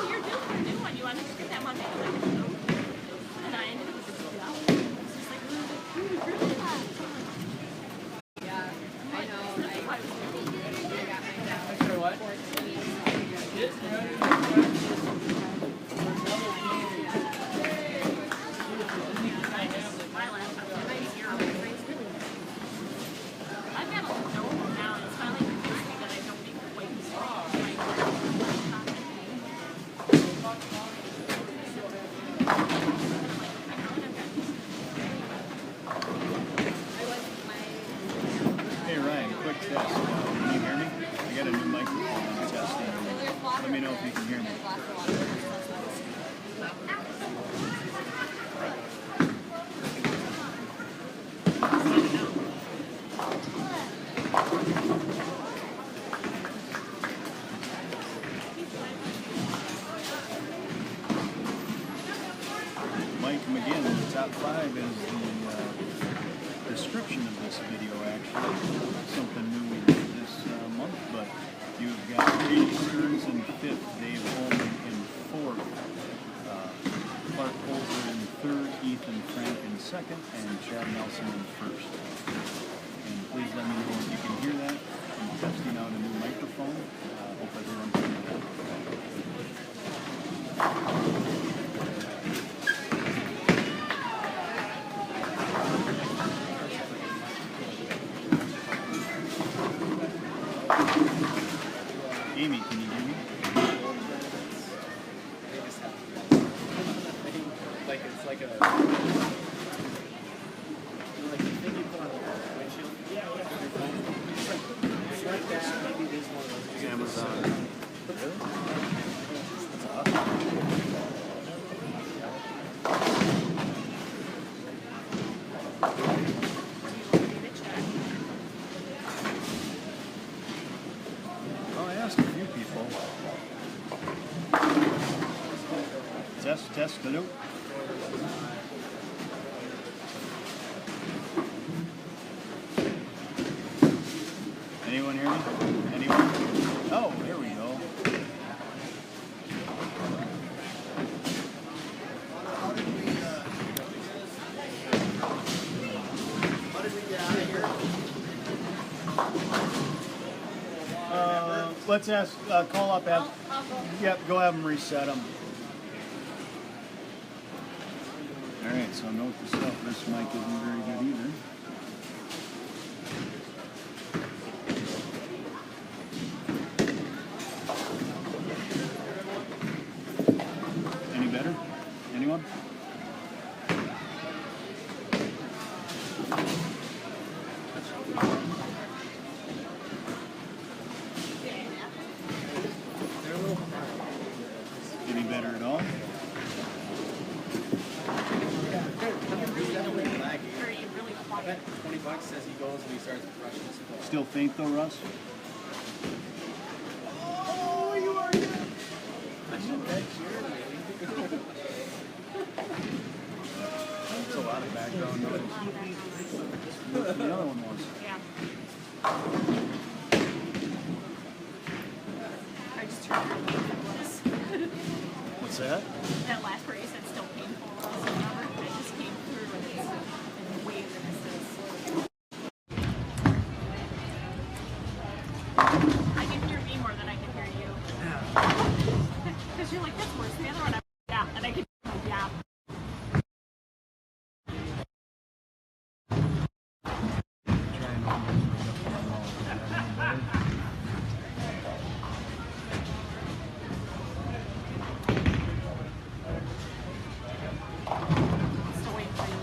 oh, you're due for a new one. You want to just get that Monday? I'm like, no. And I ended up with this job. It's just like, really? Yeah, I know. I got my job. For what? My laptop. I've got a notebook now, and it's finally convinced me that I don't need to wait Hey Ryan, quick test. Can you hear me? I got a new microphone I'm testing. Let me know if you can hear me. Mike, again, the top 5 is the description of this video, actually. Something new we did this month, but you've got Brady Stearns in 5th, Dave Oulman in 4th, Poelzer in 3rd, Ethan Frank in 2nd, and Chad Nelson in 1st. And please let me know if you can hear that. I'm testing out a new microphone. Hope everyone can hear that. Amy, can you hear me? Like it's like a thing you put on the windshield. It's like that. Maybe there's one of those. Amazon. Oh, I asked a few people. Test, hello. Anyone hear me? Anyone? Oh, there we go. How did we get out of here? Let's ask, call up, yep, go have them reset them. Alright, so note to self, this mic isn't very good either. Any better? Anyone? Any better at all? I bet $20 says he goes and he starts brushing his foot. Still faint though, Russ? Oh, you are good. I should bet you're That's a lot of background noise. The other one was. Yeah. I just turned it was. What's that? That last part you said still painful. I just came through and it's way than this is. I can hear me more than I can hear you. Because you're like, that's worse. The other one, yeah. And I can, yeah. Still waiting for you.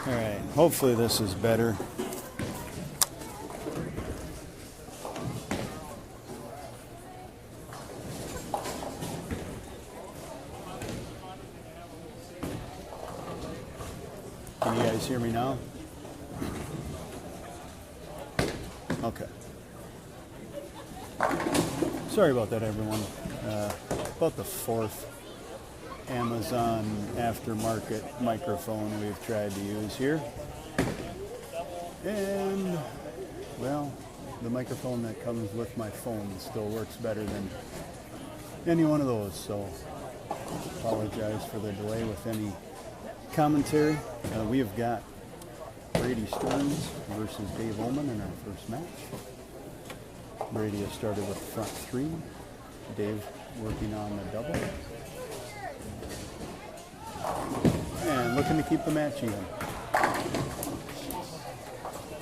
All right, hopefully this is better. Can you guys hear me now? Okay. Sorry about that, everyone. About the fourth Amazon aftermarket microphone we've tried to use here. And, well, the microphone that comes with my phone still works better than any one of those, so apologize for the delay with any commentary. We have got Brady Stearns versus Dave Oulman in our first match. Brady has started with front three. Dave working on the double. And looking to keep the match even.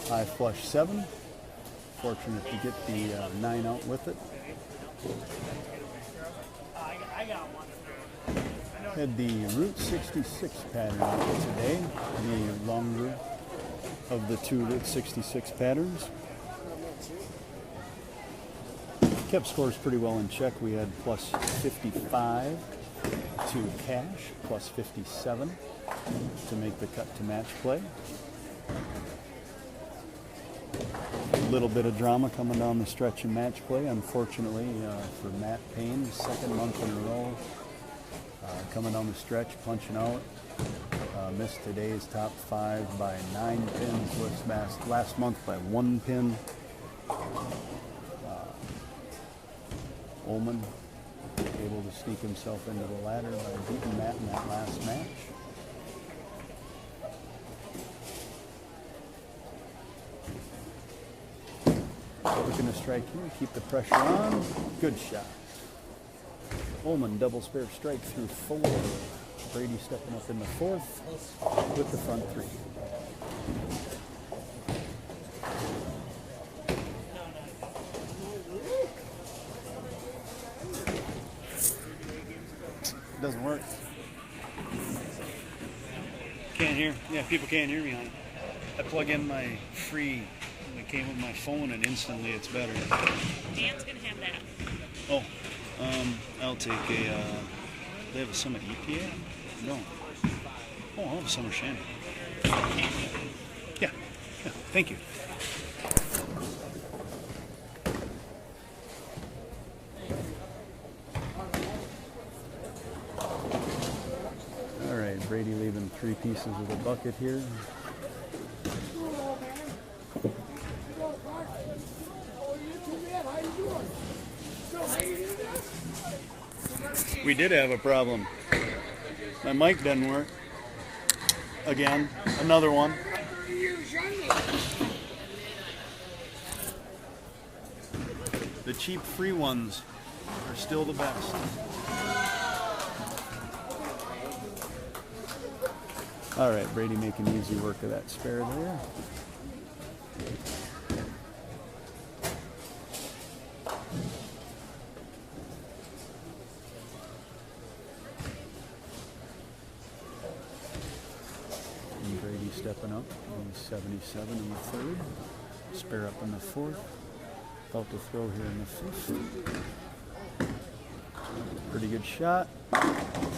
High flush 7. Fortunate to get the 9 out with it. Had the Route 66 pattern out today. The longer of the two Route 66 patterns. Kept scores pretty well in check. We had plus 55 to cash, plus 57 to make the cut to match play. A little bit of drama coming down the stretch in match play, unfortunately, for Matt Payne, second month in a row, coming down the stretch, punching out. Missed today's top 5 by 9 pins, last month by 1 pin. Oulman able to sneak himself into the ladder by beating Matt in that last match. Looking to strike here, keep the pressure on. Good shot. Oulman double spare strike through 4. Brady stepping up in the 4th with the front 3. Doesn't work. Can't hear. Yeah, people can't hear me on it. I plug in my free. It came with my phone, and instantly it's better. Dan's gonna have that. Oh, I'll take a. They have a Summit EPA? No. Oh, I'll have a Summer Shandy. Yeah. Thank you. All right, Brady leaving 3 pieces of the bucket here. We did have a problem. My mic doesn't work. Again, another one. The cheap free ones are still the best. All right, Brady making easy work of that spare there. And Brady stepping up on 77 in the 3rd. Spare up in the 4th. About to throw here in the 5th. Pretty good shot.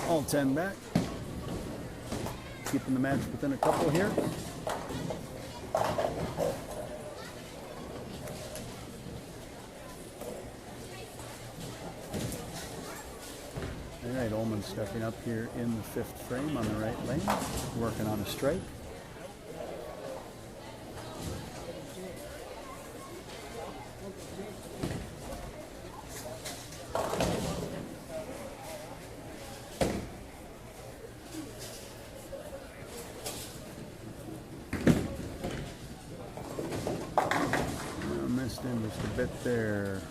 All 10 back. Keeping the match within a couple here. All right, Oulman stepping up here in the 5th frame on the right lane, working on a strike. Missed him just a bit there.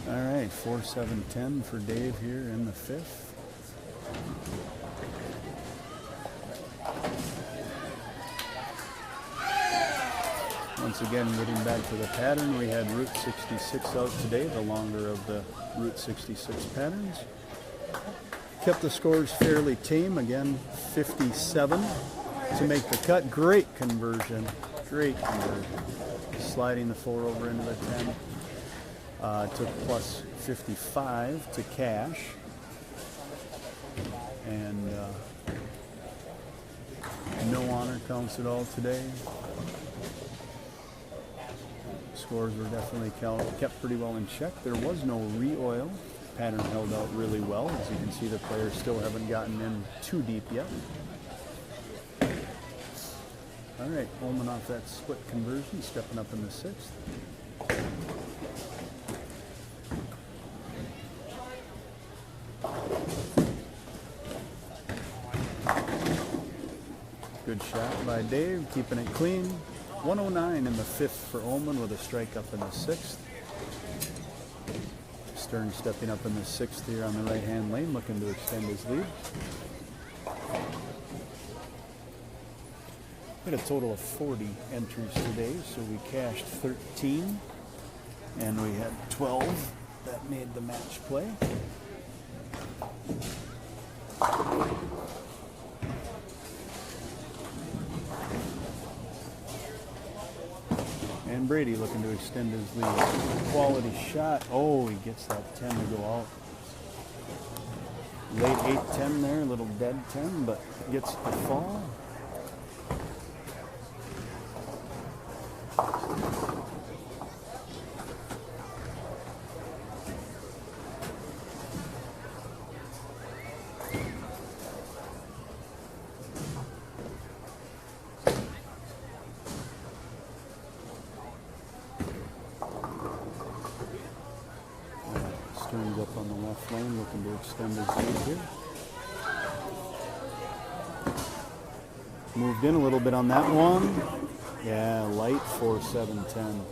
All right, 4-7-10 for Dave here in the 5th. Once again, getting back to the pattern, we had Route 66 out today, the longer of the Route 66 patterns. Kept the scores fairly tame, again, 57 to make the cut. Great conversion, great conversion. Sliding the 4 over into the 10. Took plus 55 to cash. And no honor counts at all today. Scores were definitely kept pretty well in check. There was no re-oil. Pattern held out really well. As you can see, the players still haven't gotten in too deep yet. All right, Oulman off that split conversion, stepping up in the 6th. Good shot by Dave, keeping it clean. 109 in the 5th for Oulman with a strike up in the 6th. Stearns stepping up in the 6th here on the right-hand lane, looking to extend his lead. We had a total of 40 entries today, so we cashed 13, and we had 12 that made the match play. And Brady looking to extend his lead. Quality shot. Oh, he gets that 10 to go out. Late 8-10 there, a little dead 10, but gets the fall. Stearns up on the left lane, looking to extend his lead here. Moved in a little bit on that one. Yeah, light 4-7-10.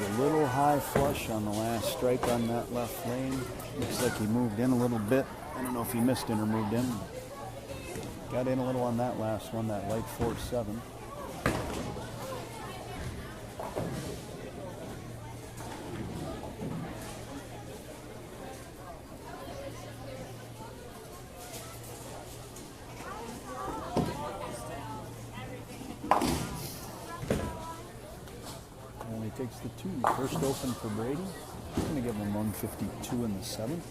A little high flush on the last strike on that left lane. Looks like he moved in a little bit. I don't know if he missed in or moved in. Got in a little on that last one, that light 4-7. Takes the 2. First open for Brady. I'm going to give him 152 in the 7th.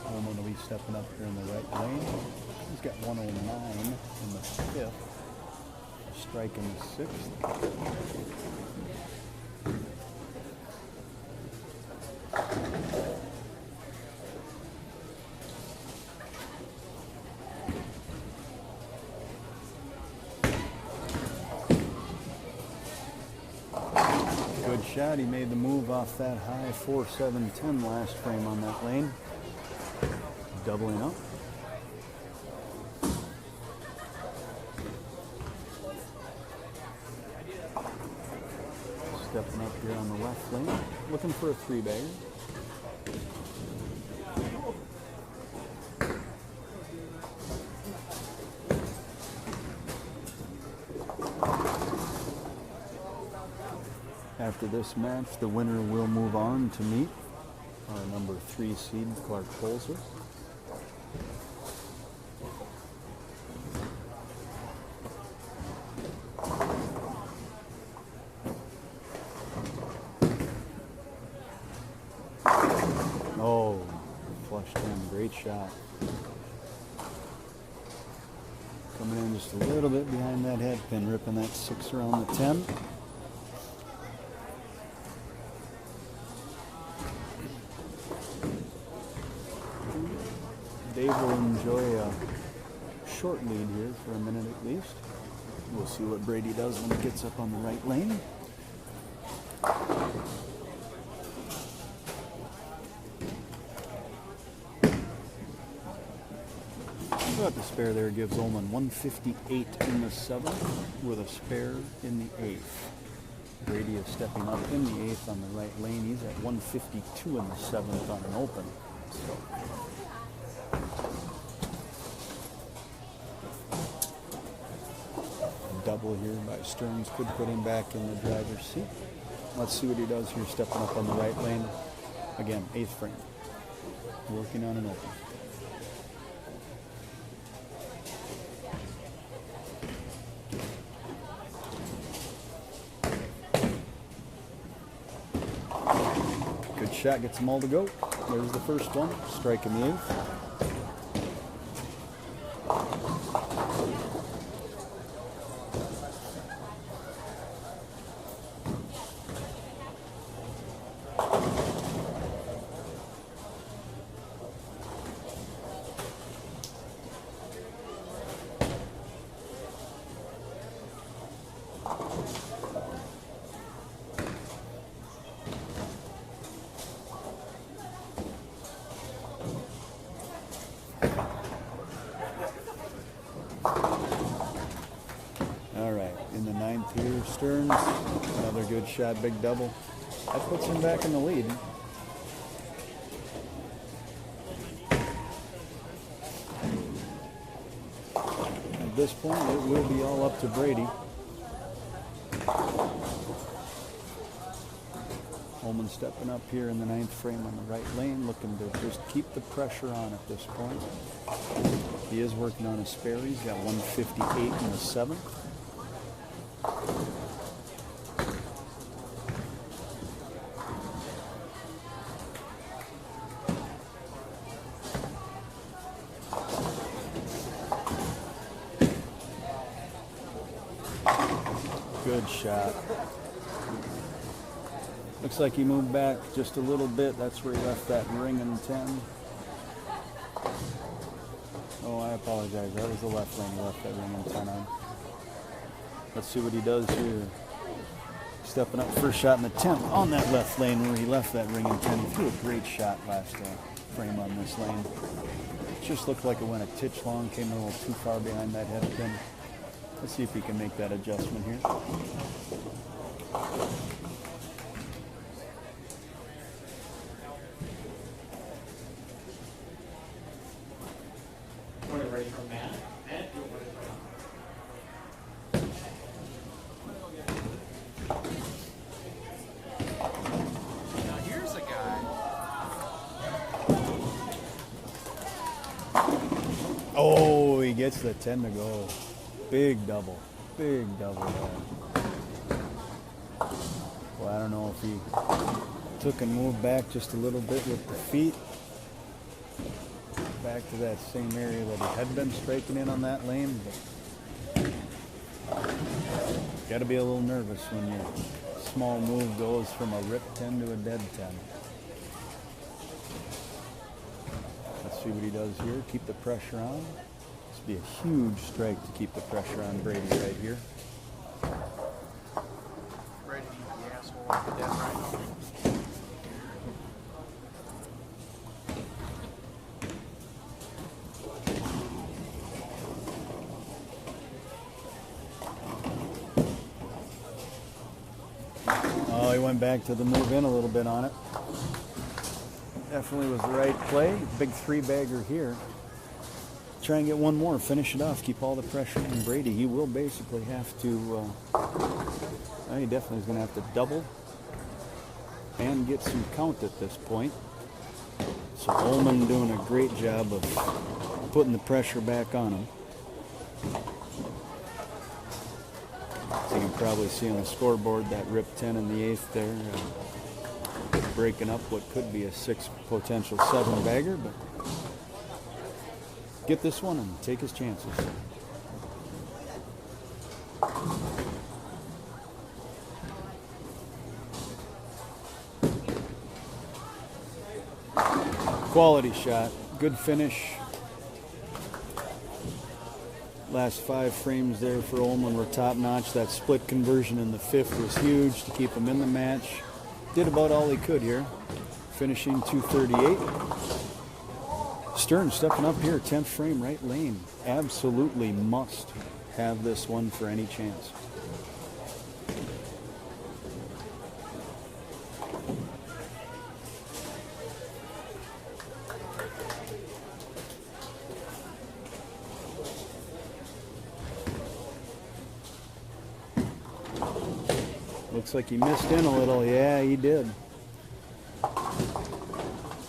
Oulman will be stepping up here in the right lane. He's got 109 in the 5th. A strike in the 6th. Shot. He made the move off that high 4-7-10 last frame on that lane. Doubling up. Stepping up here on the left lane. Looking for a 3-bagger. After this match, the winner will move on to meet our number 3 seed, Poelzer. Oh, flushed in, great shot. Coming in just a little bit behind that head pin, ripping that 6 around the 10. Dave will enjoy a short lead here for a minute at least. We'll see what Brady does when he gets up on the right lane. About the spare there gives Oulman 158 in the 7th with a spare in the 8th. Brady is stepping up in the 8th on the right lane. He's at 152 in the 7th on an open. So double here by Stearns could put him back in the driver's seat. Let's see what he does here, stepping up on the right lane. Again, 8th frame. Working on an open. Good shot, gets them all to go. There's the first one, striking the 8th. Here, Stearns, another good shot, big double. That puts him back in the lead. At this point, it will be all up to Brady. Oulman stepping up here in the 9th frame on the right lane, looking to just keep the pressure on at this point. He is working on a spare. He's got 158 in the 7th. Good shot. Looks like he moved back just a little bit. That's where he left that ring in 10. Oh, I apologize. That was the left lane. He left that ring in 10 on. Let's see what he does here. Stepping up, first shot in the 10th on that left lane where he left that ring in 10. He threw a great shot last frame on this lane. It just looked like it went a titch long, came a little too far behind that head pin. Let's see if he can make that adjustment here. Ready for Matt? Matt, you're ready for now here's a guy. Oh, he gets the 10 to go. Big double. Big double there. Well, I don't know if he took and moved back just a little bit with the feet. Back to that same area that he had been striking in on that lane. But got to be a little nervous when your small move goes from a rip 10 to a dead 10. Let's see what he does here. Keep the pressure on. This would be a huge strike to keep the pressure on Brady right here. Ready to eat the asshole. Dead right. Oh, he went back to the move in a little bit on it. Definitely was the right play. Big 3-bagger here. Try and get one more, finish it off, keep all the pressure on Brady. He will basically have to, he definitely is going to have to double and get some count at this point. So Oulman doing a great job of putting the pressure back on him. So you can probably see on the scoreboard that rip 10 in the 8th there, breaking up what could be a 6 potential 7-bagger, but get this one and take his chances. Quality shot. Good finish. Last 5 frames there for Oulman were top notch. That split conversion in the 5th was huge to keep him in the match. Did about all he could here. Finishing 238. Stearns stepping up here, 10th frame, right lane. Absolutely must have this one for any chance. Looks like he missed in a little. Yeah, he did.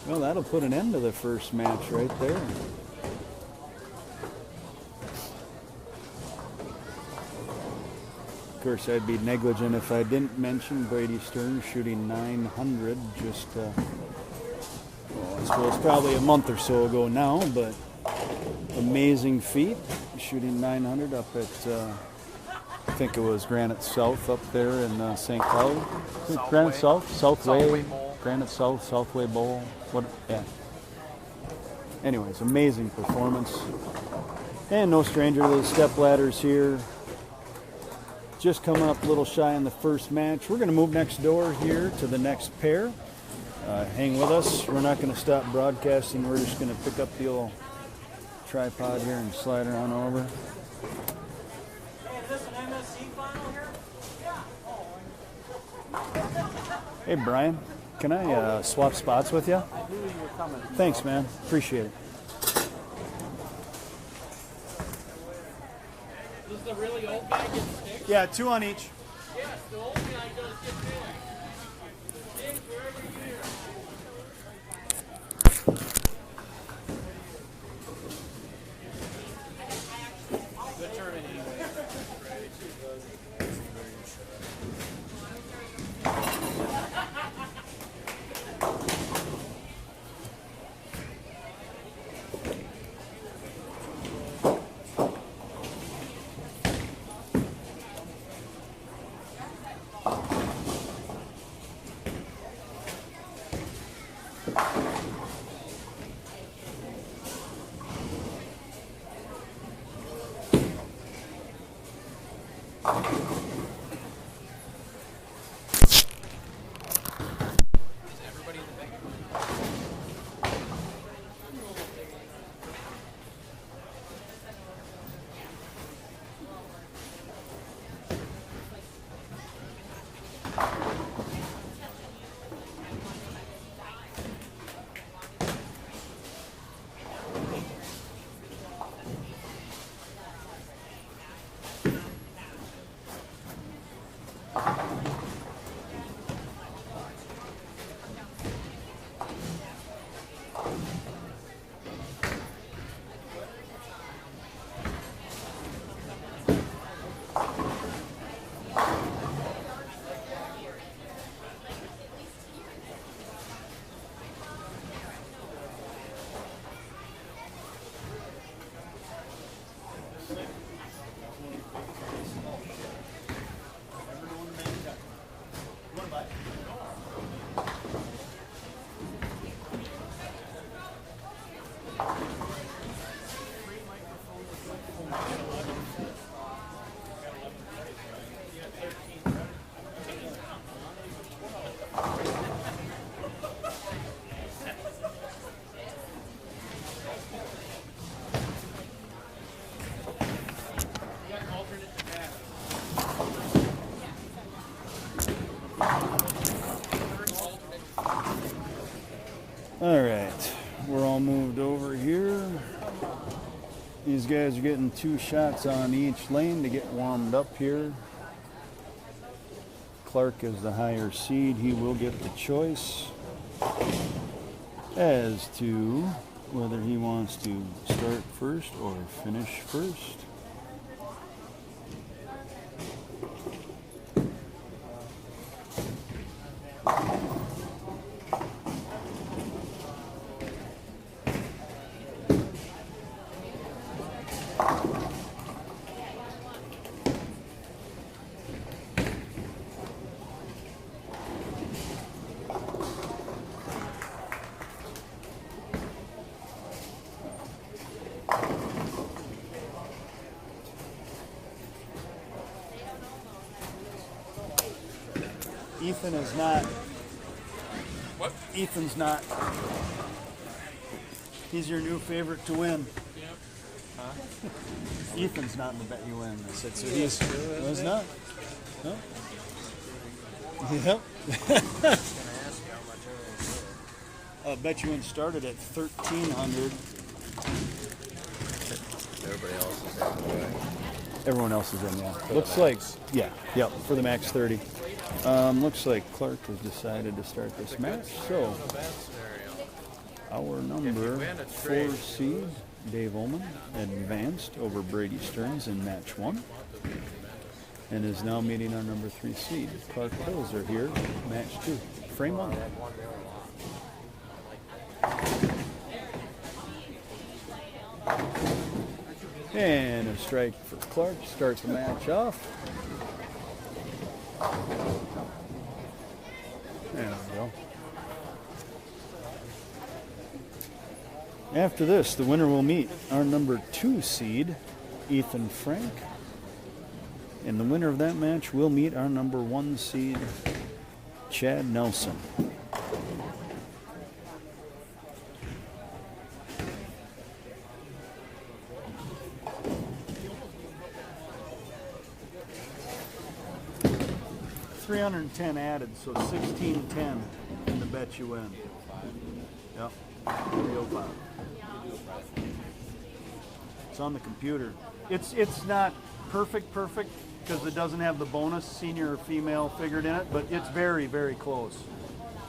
Well, that'll put an end to the first match right there. Of course, I'd be negligent if I didn't mention Brady Stearns shooting 900 just, well, I suppose probably a month or so ago now, but amazing feat. Shooting 900 up at, I think it was Granite South up there in St. Cloud. Granite South? Southway Bowl. Granite South, Southway Bowl. What? Yeah. Anyways, amazing performance. And no stranger to the step ladders here. Just coming up a little shy in the first match. We're going to move next door here to the next pair. Hang with us. We're not going to stop broadcasting. We're just going to pick up the old tripod here and slide her on over. Hey, Brian, can I swap spots with you? I knew you were coming. Thanks, man. Appreciate it. Does the really old guy get sticks? Yeah, 2 on each. Yes, the old guy does get sticks. Sticks for every year. Good tournament anyway. All right, we're all moved over here. These guys are getting 2 shots on each lane to get warmed up here. Clark is the higher seed. He will get the choice as to whether he wants to start first or finish first. Ethan is not. What? Ethan's not. He's your new favorite to win. Yep. Huh? Ethan's not in the bet you win. I said, so he's. No, he's not. No. Yep. Bet you win started at 1,300. Everybody else is out of the way. Everyone else is in, yeah. Looks like, yeah, yep, for the max 30. Looks like Clark has decided to start this match. So, our number 4 seed, Dave Oulman, advanced over Brady Stearns in match 1. And is now meeting our number 3 seed, Clark Poelzer here, match 2. Frame 1. And a strike for Clark to start the match off. There we go. After this, the winner will meet our number 2 seed, Ethan Frank. And the winner of that match will meet our number 1 seed, Chad Nelson. $310 added, so $1,610 in the bet you win. Yep. 305. It's on the computer. It's not perfect because it doesn't have the bonus senior or female figured in it, but it's very, very close.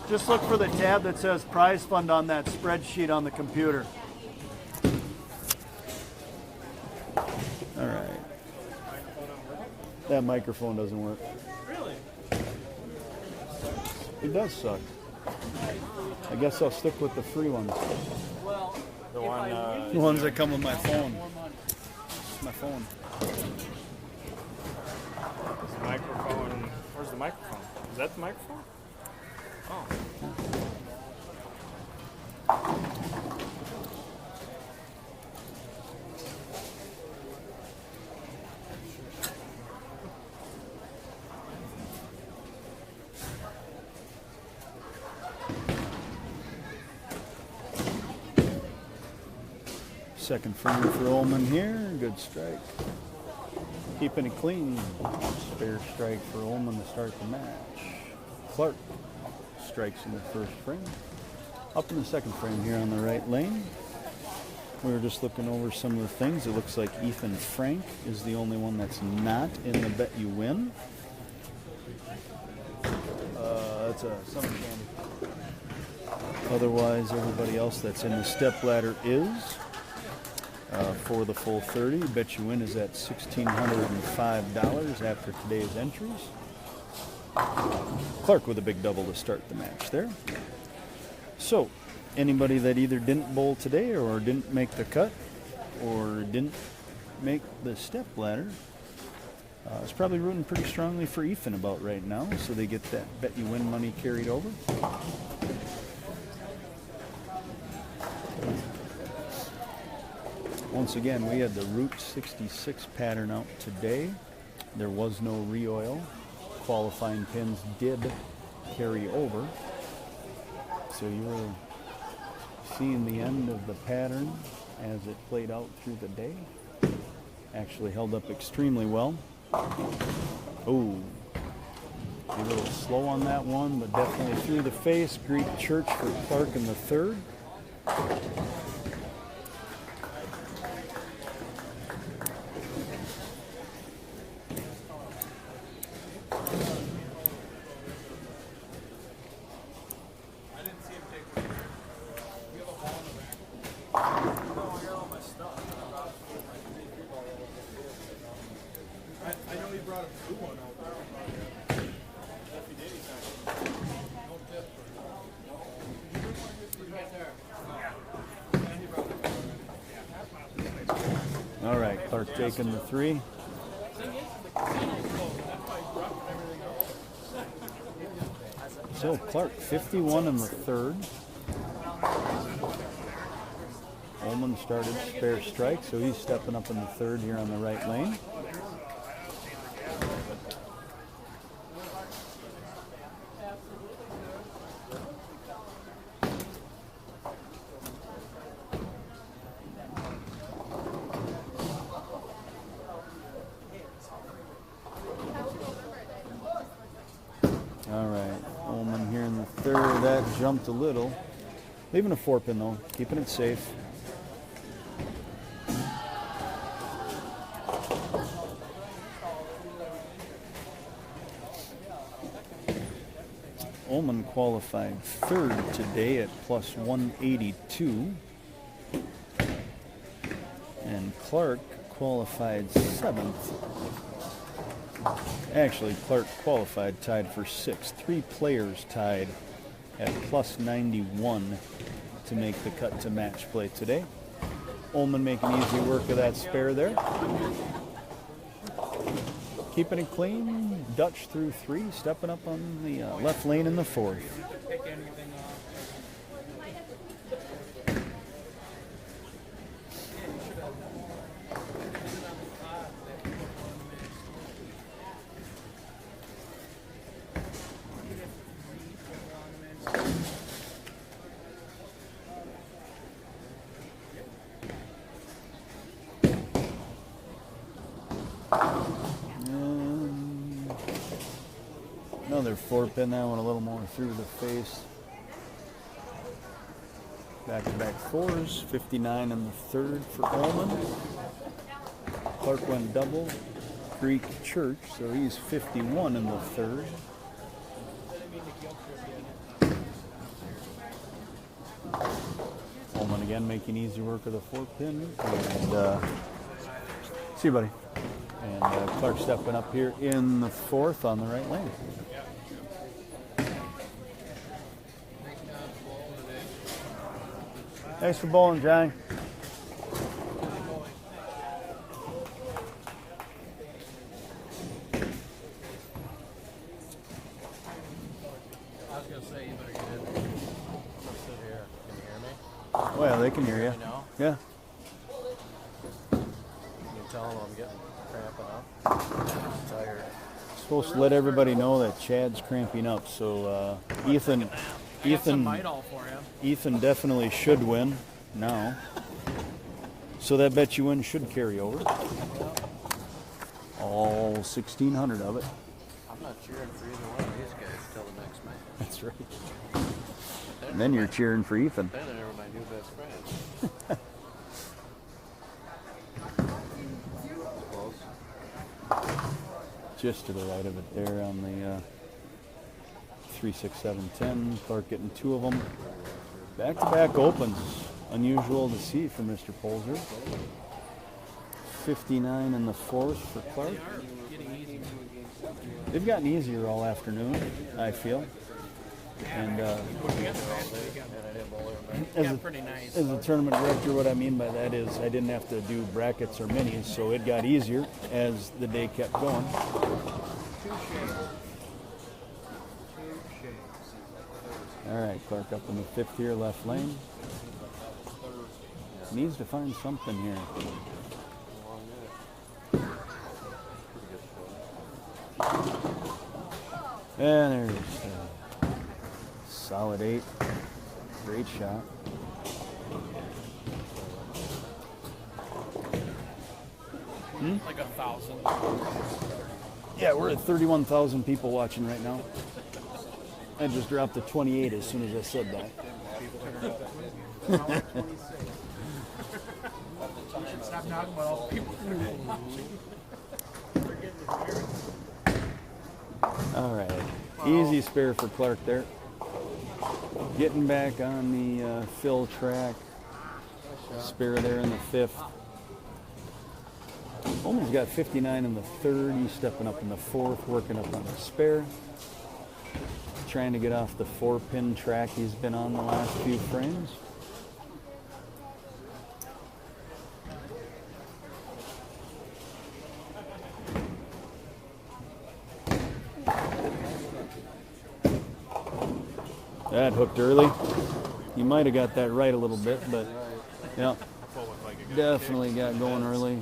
Just look for the tab that says prize fund on that spreadsheet on the computer. All right. That microphone doesn't work. Really? It does suck. I guess I'll stick with the free ones. The one, The ones that come with my phone. My phone. is the microphone. Where's the microphone? Is that the microphone? Oh. Second frame for Oulman here. Good strike. Keeping it clean. Spare strike for Oulman to start the match. Clark strikes in the first frame. Up in the second frame here on the right lane. We were just looking over some of the things. It looks like Ethan Frank is the only one that's not in the bet you win. That's a summer candy. Otherwise, everybody else that's in the step ladder is. For the full 30, bet you win is at $1,605 after today's entries. Clark with a big double to start the match there. So, anybody that either didn't bowl today or didn't make the cut or didn't make the step ladder is probably rooting pretty strongly for Ethan about right now, so they get that bet you win money carried over. Once again, we had the Route 66 pattern out today. There was no re-oil. Qualifying pins did carry over. So you were seeing the end of the pattern as it played out through the day. Actually held up extremely well. Oh, a little slow on that one, but definitely through the face. Greek church for Clark in the third. I know he brought a blue one over. If he did, he's not. No tip. Right there. And he brought All right, Clark taking the 3. So Clark 51 in the third. Oulman started spare strike, so he's stepping up in the third here on the right lane. that jumped a little. Leaving a 4-pin though, keeping it safe. Oulman qualified third today at plus 182. And Clark qualified 7th. Actually, Clark qualified tied for 6th. 3 players tied at plus 91 to make the cut to match play today. Oulman making easy work of that spare there. Keeping it clean. Dutch through 3, stepping up on the left lane in the 4th. Another 4-pin, that one a little more through the face. Back-to-back 4s, 59 in the 3rd for Oulman. Clark went double, Greek Church, so he's 51 in the 3rd. Oulman again making easy work of the 4-pin. And see you, buddy. And Clark stepping up here in the 4th on the right lane. Thanks for bowling, Johnny. I was going to say, you better get in there. I'm going to sit here. Can you hear me? Well, they can hear you. You know? Yeah. Can you tell them I'm getting cramping up? I'm tired. Supposed to let everybody know that Chad's cramping up, so Ethan definitely should win now. So that bet you win should carry over. All 1,600 of it. I'm not cheering for either one of these guys till the next match. That's right. And then you're cheering for Ethan. Then they're my new best friends. Just to the right of it there on the 3, 6, 7, 10. Clark getting 2 of them. Back-to-back opens. Unusual to see for Mr. Poelzer. 59 in the 4th for Clark. They've gotten easier all afternoon, I feel. And as a tournament director, what I mean by that is I didn't have to do brackets or minis, so it got easier as the day kept going. All right, Clark up in the 5th here, left lane. Needs to find something here. And there's a solid 8. Great shot. Like 1,000. Yeah, we're at 31,000 people watching right now. I just dropped to 28 as soon as I said that. Stop talking about all the people. All right, easy spare for Clark there. Getting back on the fill track. Spare there in the 5th. Oulman's got 59 in the 3rd. He's stepping up in the 4th, working up on the spare. Trying to get off the 4-pin track he's been on the last few frames. That hooked early. You might have got that right a little bit, but yeah, definitely got going early.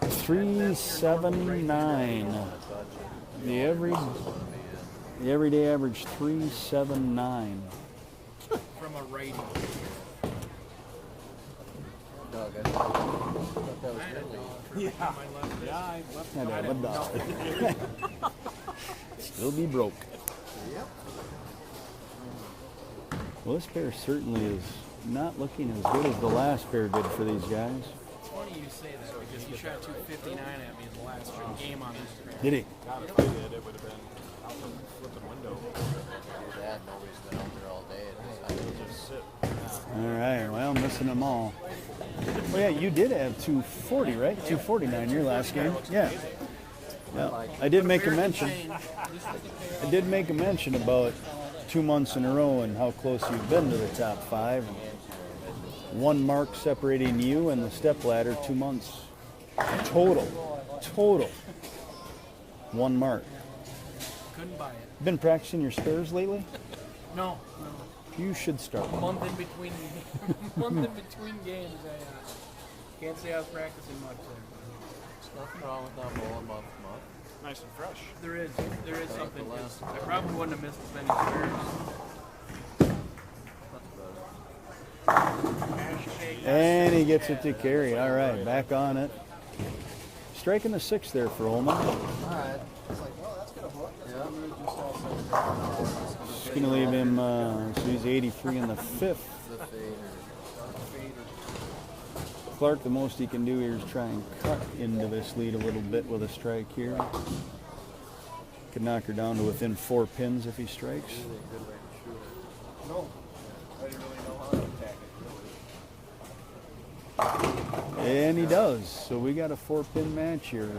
379. The everyday average 379. From a rating. Doug, I thought that was really. Yeah. Had to have a dollar. Still be broke. Yep. Well, this pair certainly is not looking as good as the last pair did for these guys. It's funny you say that because he shot 259 at me in the last game on Instagram. Did he? God, if I did, it would have been out the flipping window. Do that. Nobody's been out there all day. I It'll just sit. All right, well, missing them all. Well, yeah, you did have 240, right? 249 your last game. Yeah. Well, I did make a mention. I did make a mention about 2 months in a row and how close you've been to the top 5. One mark separating you and the stepladder 2 months. Total. 1 mark. Couldn't buy it. Been practicing your spares lately? No. You should start. Month in between games, I can't say I was practicing much there. There's nothing wrong with not bowling month to month. Nice and fresh. There is something. I probably wouldn't have missed as many spares. And he gets it to carry. All right, back on it. Striking the 6 there for Oulman. Alright. It's like, well, that's going to hook. Yeah. Just going to leave him, so he's 83 in the 5th. The fader. Clark, the most he can do here is try and cut into this lead a little bit with a strike here. Could knock her down to within 4 pins if he strikes. No. I didn't really know how to attack it. And he does. So we got a 4-pin match here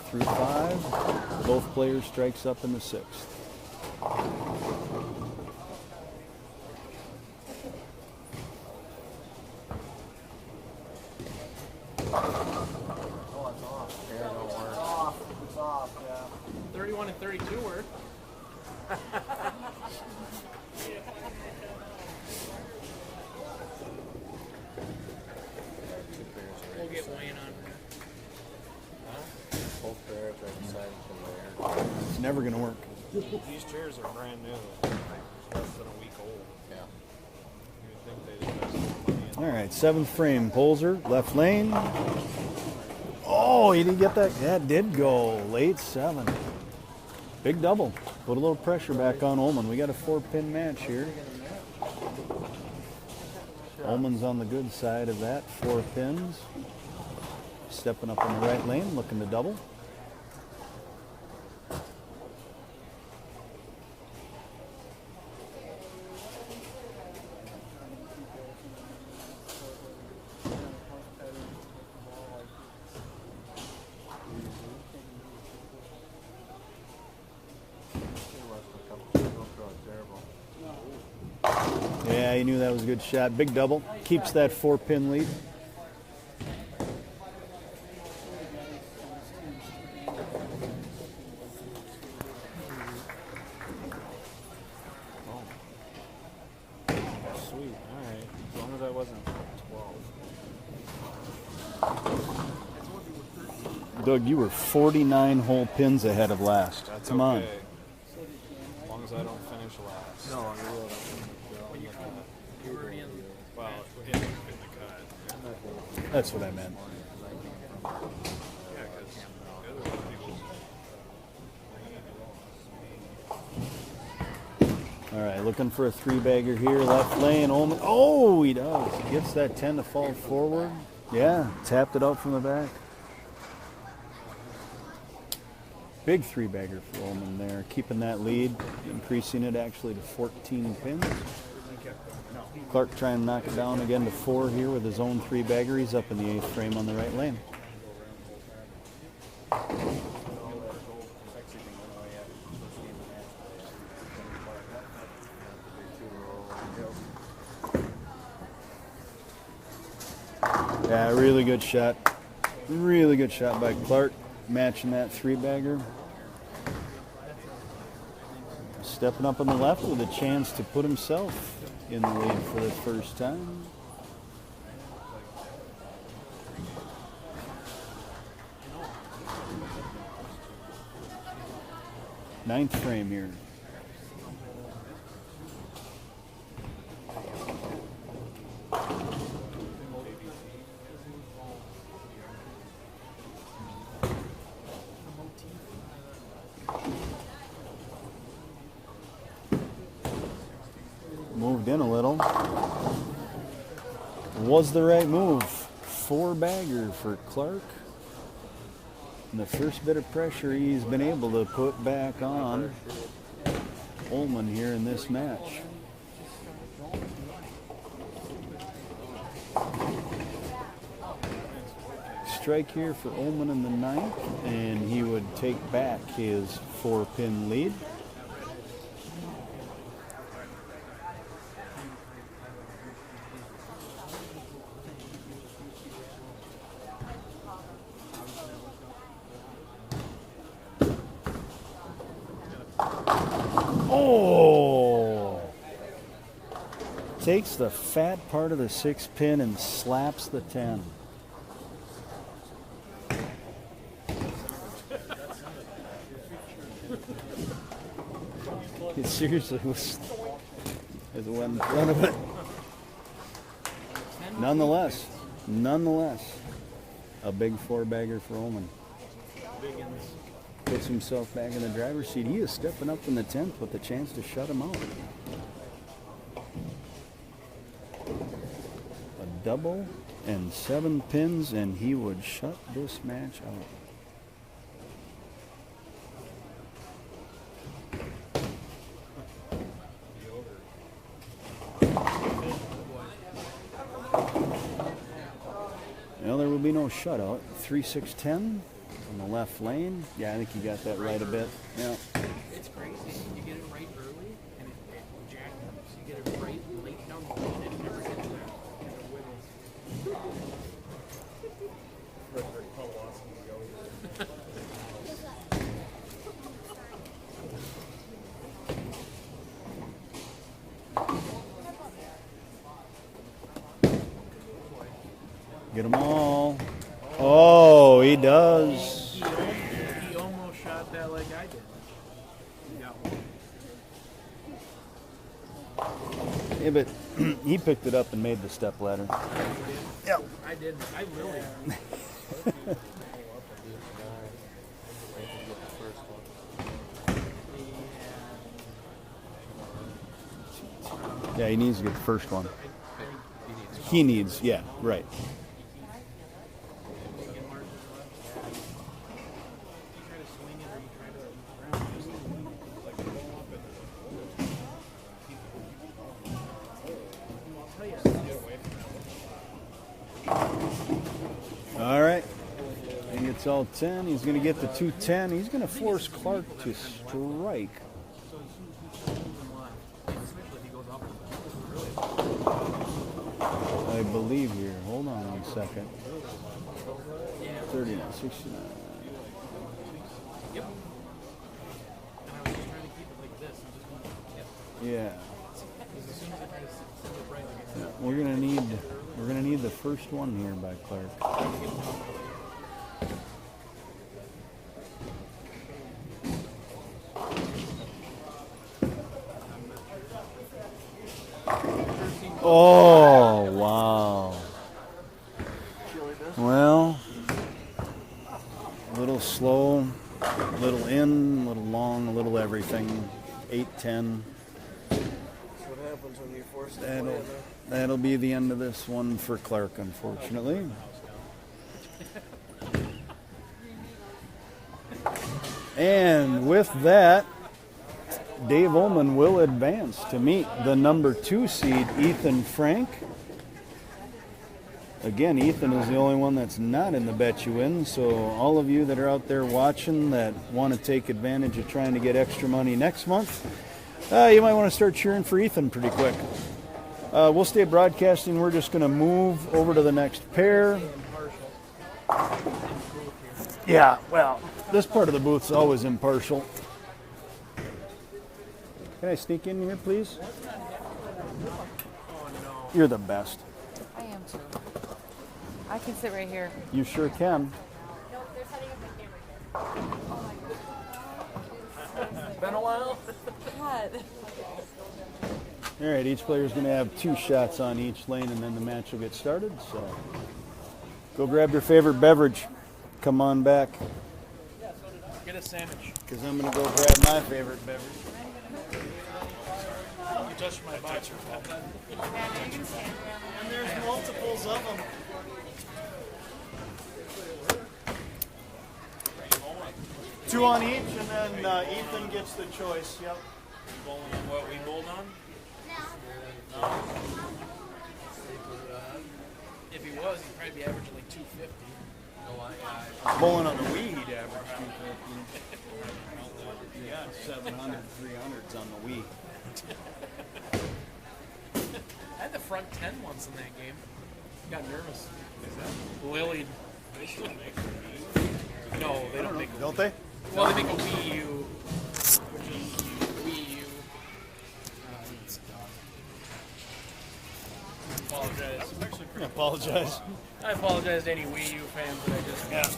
through 5. Both players strikes up in the 6th. Oh, it's off. Hair don't work. It's off, yeah. 31 and 32 were. We'll get Wayne on here. Both pairs are decided to wear. It's never going to work. These chairs are brand new. Less than a week old. Yeah. You would think they'd invest more money in All right, 7th frame. Poelzer, left lane. Oh, he didn't get that. That did go. Late 7. Big double. Put a little pressure back on Oulman. We got a 4-pin match here. Oulman's on the good side of that. 4 pins. Stepping up in the right lane, looking to double. Yeah, he knew that was a good shot. Big double. Keeps that 4-pin lead. Sweet. All right. As long as I wasn't 12. Doug, you were 49 whole pins ahead of last. That's Come on. okay. As long as I don't finish last. No, you will. You were in. Well, in the cut. That's what I meant. Yeah, because the other people. All right, looking for a 3-bagger here. Left lane. Oulman. Oh, he does. He gets that 10 to fall forward. Yeah, tapped it out from the back. Big 3-bagger for Oulman there. Keeping that lead, increasing it actually to 14 pins. Clark trying to knock it down again to 4 here with his own 3-bagger. He's up in the 8th frame on the right lane. Yeah, really good shot. Really good shot by Clark, matching that 3-bagger. Stepping up on the left with a chance to put himself in the lead for the first time. Ninth frame here. Moved in a little. Was the right move. 4-bagger for Clark. And the first bit of pressure he's been able to put back on Oulman here in this match. Strike here for Oulman in the 9th, and he would take back his 4-pin lead. Oh! Takes the fat part of the 6-pin and slaps the 10. It seriously was one in front of it. Nonetheless, a big 4-bagger for Oulman. Puts himself back in the driver's seat. He is stepping up in the 10th with the chance to shut him out. A double and 7 pins, and he would shut this match out. Well, there will be no shutout. 3-6-10 on the left lane. Yeah, I think you got that right a bit. Yeah. It's crazy. You get it right early, and it jacks. You get it right late down the lane, and it never gets there. And it wiggles. Get them all. Oh, he does. He almost shot that like I did. He got one. Yeah, but he picked it up and made the step ladder. Yeah. I did. I really. Yeah, he needs to get the first one. He needs, yeah, right. All right. He gets all 10. He's going to get the 210. He's going to force Clark to strike. I believe here. Hold on 1 second. 39, 69. Yep. And I was just trying to keep it like this. And just Yeah. because as soon as I try to send it right, like I said, We're gonna need the first one here by Clark. Oh wow. Well, a little slow, a little in, a little long, a little everything. 8-10. That's what happens when you force the play. That'll be the end of this one for Clark, unfortunately. And with that, Dave Oulman will advance to meet the number 2 seed, Ethan Frank. Again, Ethan is the only one that's not in the Bet You Win, so all of you that are out there watching that want to take advantage of trying to get extra money next month, you might want to start cheering for Ethan pretty quick. We'll stay broadcasting. We're just going to move over to the next pair. Yeah, well, this part of the booth's always impartial. Can I sneak in here, please? You're the best. I am too. I can sit right here. You sure can. it's been a while. God. All right, each player's going to have 2 shots on each lane, and then the match will get started. So go grab your favorite beverage. Come on back. Get a sandwich. Because I'm going to go grab my favorite beverage. touch my boxer. And there's multiples of them. Two on each, and then Ethan gets the choice. Yep. Bowling on what we bowled on? If he was, he'd probably be averaging like 250. Bowling on the Wii, he'd average 250. You got 700, 300s on the Wii. I had the front 10 once in that game. Got nervous. Lily. They still make Wii? No, they don't make. Don't they? Well, they make a Wii U, which is Wii U. Apologize. I apologize. I apologize to any Wii U fans that I just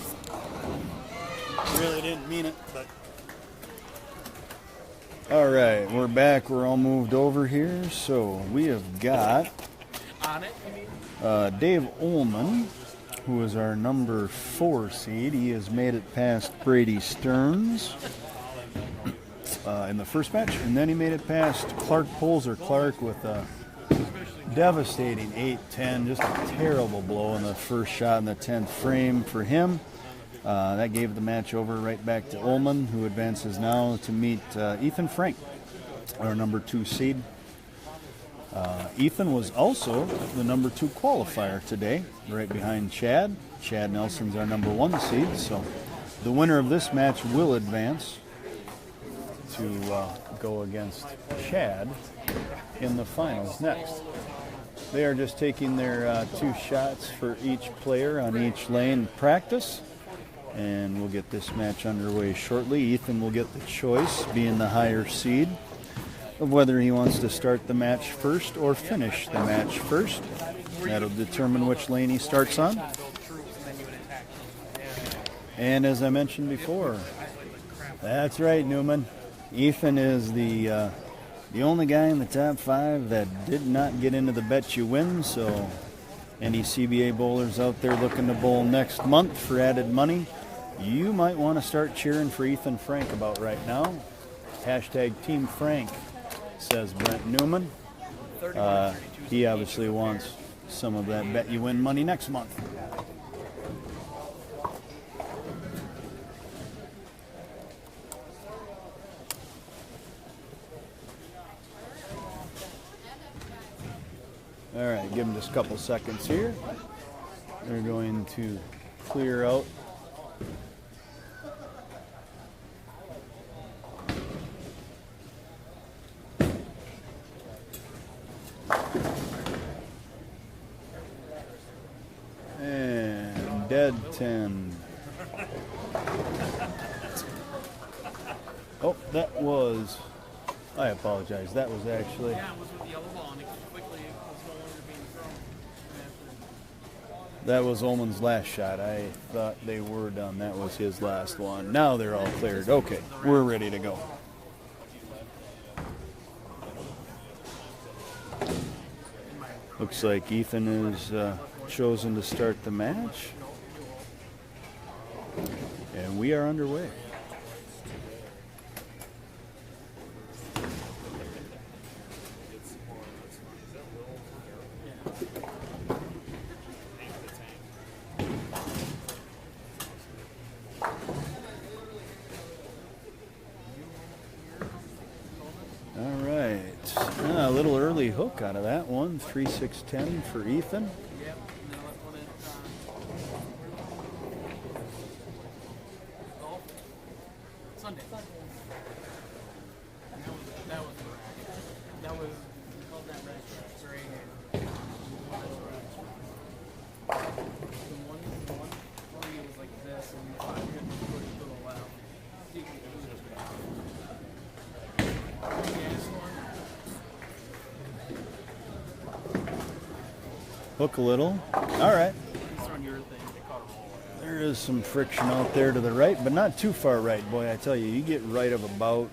Really didn't mean it, but. All right, we're back. We're all moved over here. So we have got on it, you mean? Dave Oulman, who is our number 4 seed. He has made it past Brady Stearns in the first match, and then he made it past Poelzer with a devastating 8-10, just a terrible blow in the first shot in the 10th frame for him. That gave the match over right back to Oulman, who advances now to meet Ethan Frank, our number 2 seed. Ethan was also the number 2 qualifier today, right behind Chad. Chad Nelson's our number 1 seed, so the winner of this match will advance to go against Chad in the finals next. They are just taking their 2 shots for each player on each lane practice, and we'll get this match underway shortly. Ethan will get the choice, being the higher seed, of whether he wants to start the match first or finish the match first. That'll determine which lane he starts on. And as I mentioned before, that's right, Newman. Ethan is the only guy in the top 5 that did not get into the Bet You Win, so any CBA bowlers out there looking to bowl next month for added money, you might want to start cheering for Ethan Frank about right now. Hashtag Team Frank, says Brent Newman. He obviously wants some of that Bet You Win money next month. All right, give them just a couple seconds here. They're going to clear out. And dead 10. Oh, that was, I apologize. That was actually. Yeah, it was with the yellow ball, and it quickly was no longer being thrown. That was Oulman's last shot. I thought they were done. That was his last one. Now they're all cleared. Okay, we're ready to go. Looks like Ethan is chosen to start the match. And we are underway. A little early hook out of that one. 3-6-10 for Ethan. Yep. And then let's put it golf Sunday. And that was called that red gray hair. The one for you was like this, and you couldn't push to the left. You can do this. Hook a little. All right. It's on your thing. They caught a roll. There is some friction out there to the right, but not too far right. Boy, I tell you, you get right of about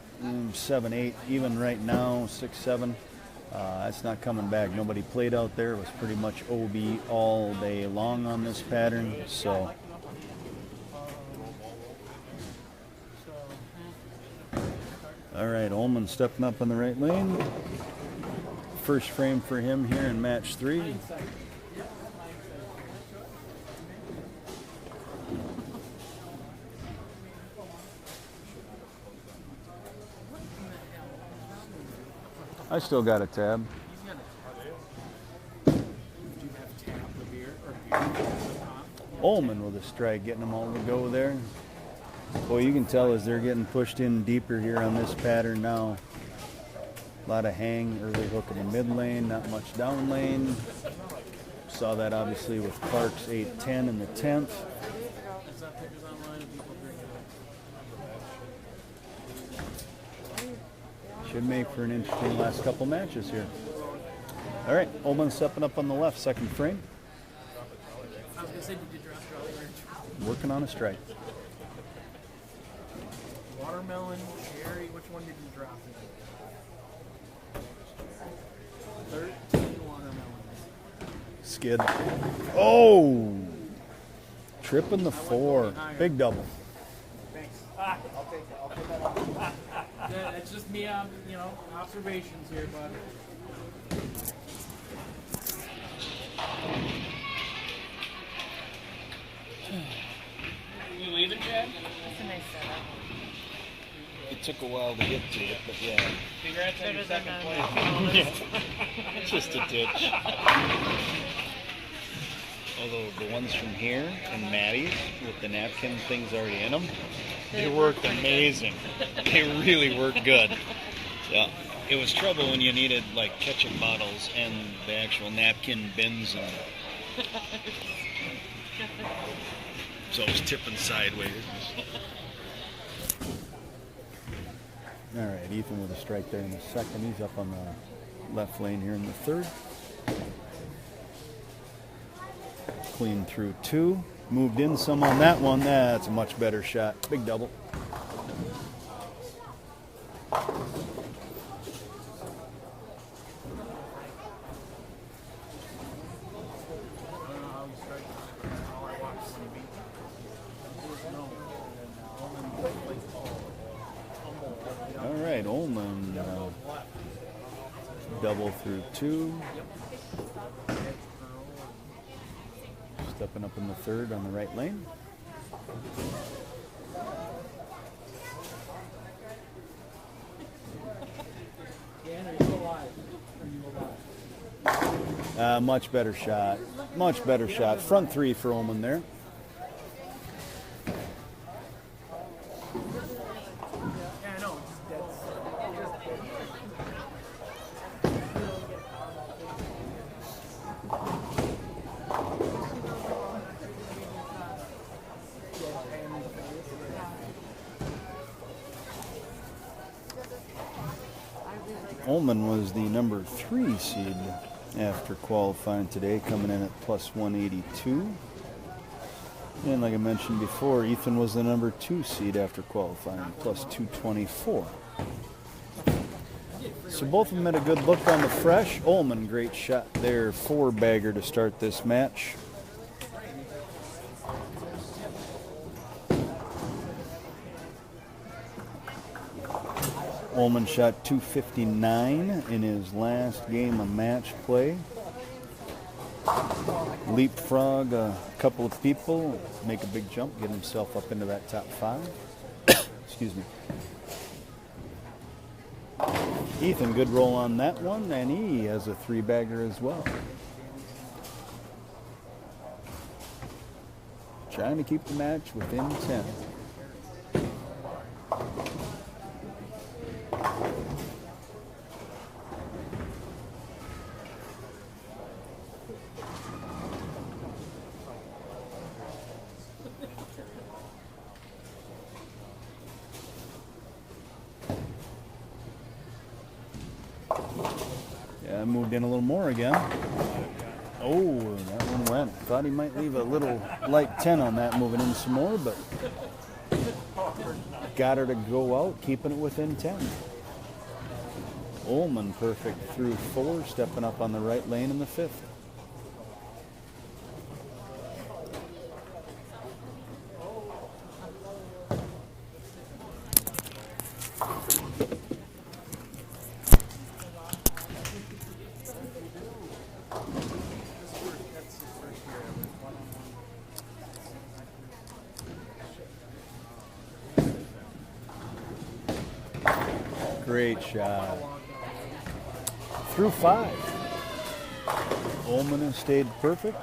7, 8, even right now, 6, 7. That's not coming back. Nobody played out there. It was pretty much OB all day long on this pattern. So. All right, Oulman stepping up in the right lane. first frame for him here in match 3. I still got a tab. Oulman with a strike, getting them all to go there. Boy, you can tell as they're getting pushed in deeper here on this pattern now. A lot of hang, early hook in the mid lane, not much down lane. Saw that obviously with Clark's 8-10 in the 10th. Should make for an interesting last couple matches here. All right, Oulman stepping up on the left, second frame. I was going to say, did you drop earlier? Working on a strike. Watermelon, cherry, which one did you drop in? 13 watermelons. Skid. Oh! Tripping the 4. Big double. Thanks. That's just me, observations here, bud. You leaving, Chad? That's a nice setup. It took a while to get to it, but yeah. Congrats on your second place. It's just a ditch. Although the ones from here and Maddie's with the napkin things already in them, they worked amazing. They really worked good. Yeah. It was trouble when you needed like ketchup bottles and the actual napkin bins, and so it was tipping sideways. All right, Ethan with a strike there in the second. He's up on the left lane here in the third. Clean through 2. Moved in some on that one. That's a much better shot. Big double. All right, Oulman double through 2. Stepping up in the third on the right lane. Much better shot. Much better shot. Front 3 for Oulman there. Oulman was the number 3 seed after qualifying today, coming in at plus 182. And like I mentioned before, Ethan was the number 2 seed after qualifying, plus 224. So both of them had a good look on the fresh. Oulman, great shot there, 4-bagger to start this match. Oulman shot 259 in his last game of match play. Leapfrog a couple of people, make a big jump, get himself up into that top 5. Excuse me. Ethan, good roll on that one, and he has a 3-bagger as well. Trying to keep the match within 10. Yeah, moved in a little more again. Oh, that one went. Thought he might leave a little light 10 on that, moving in some more, but got her to go out, keeping it within 10. Oulman perfect through 4, stepping up on the right lane in the 5th. Great shot. Through 5. Oulman has stayed perfect.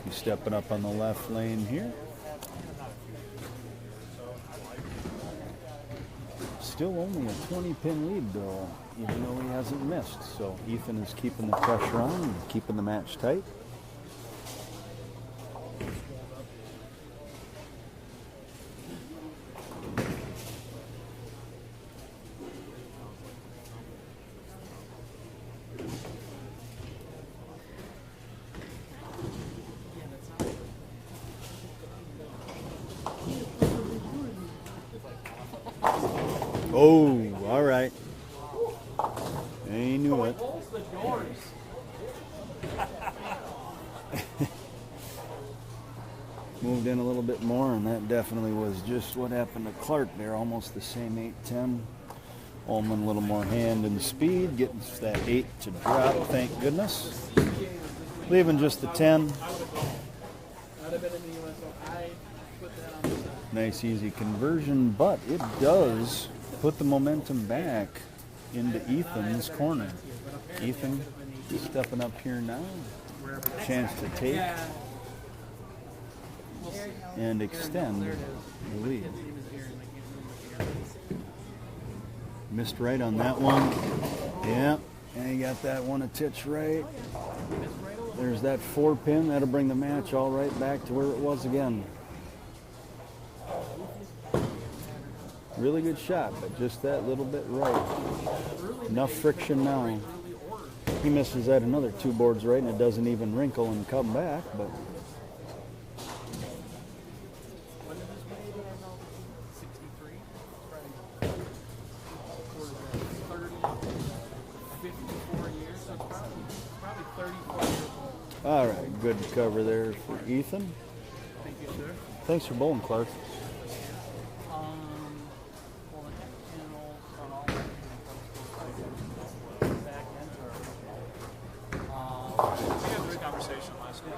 He's stepping up on the left lane here. Still only a 20-pin lead, though, even though he hasn't missed. So Ethan is keeping the pressure on and keeping the match tight. Oh, all right. He knew it. Moved in a little bit more, and that definitely was just what happened to Clark there. Almost the same 8-10. Oulman a little more hand and speed, getting that 8 to drop, thank goodness. Leaving just the 10. Nice easy conversion, but it does put the momentum back into Ethan's corner. Ethan stepping up here now. Chance to take and extend the lead. Missed right on that one. Yeah, and he got that one a titch right. There's that 4-pin. That'll bring the match all right back to where it was again. Really good shot, but just that little bit right. Enough friction now. He misses that another 2 boards right, and it doesn't even wrinkle and come back, but all right, good cover there for Ethan. Thank you, sir. Thanks for bowling, Clark. We had a great conversation last week.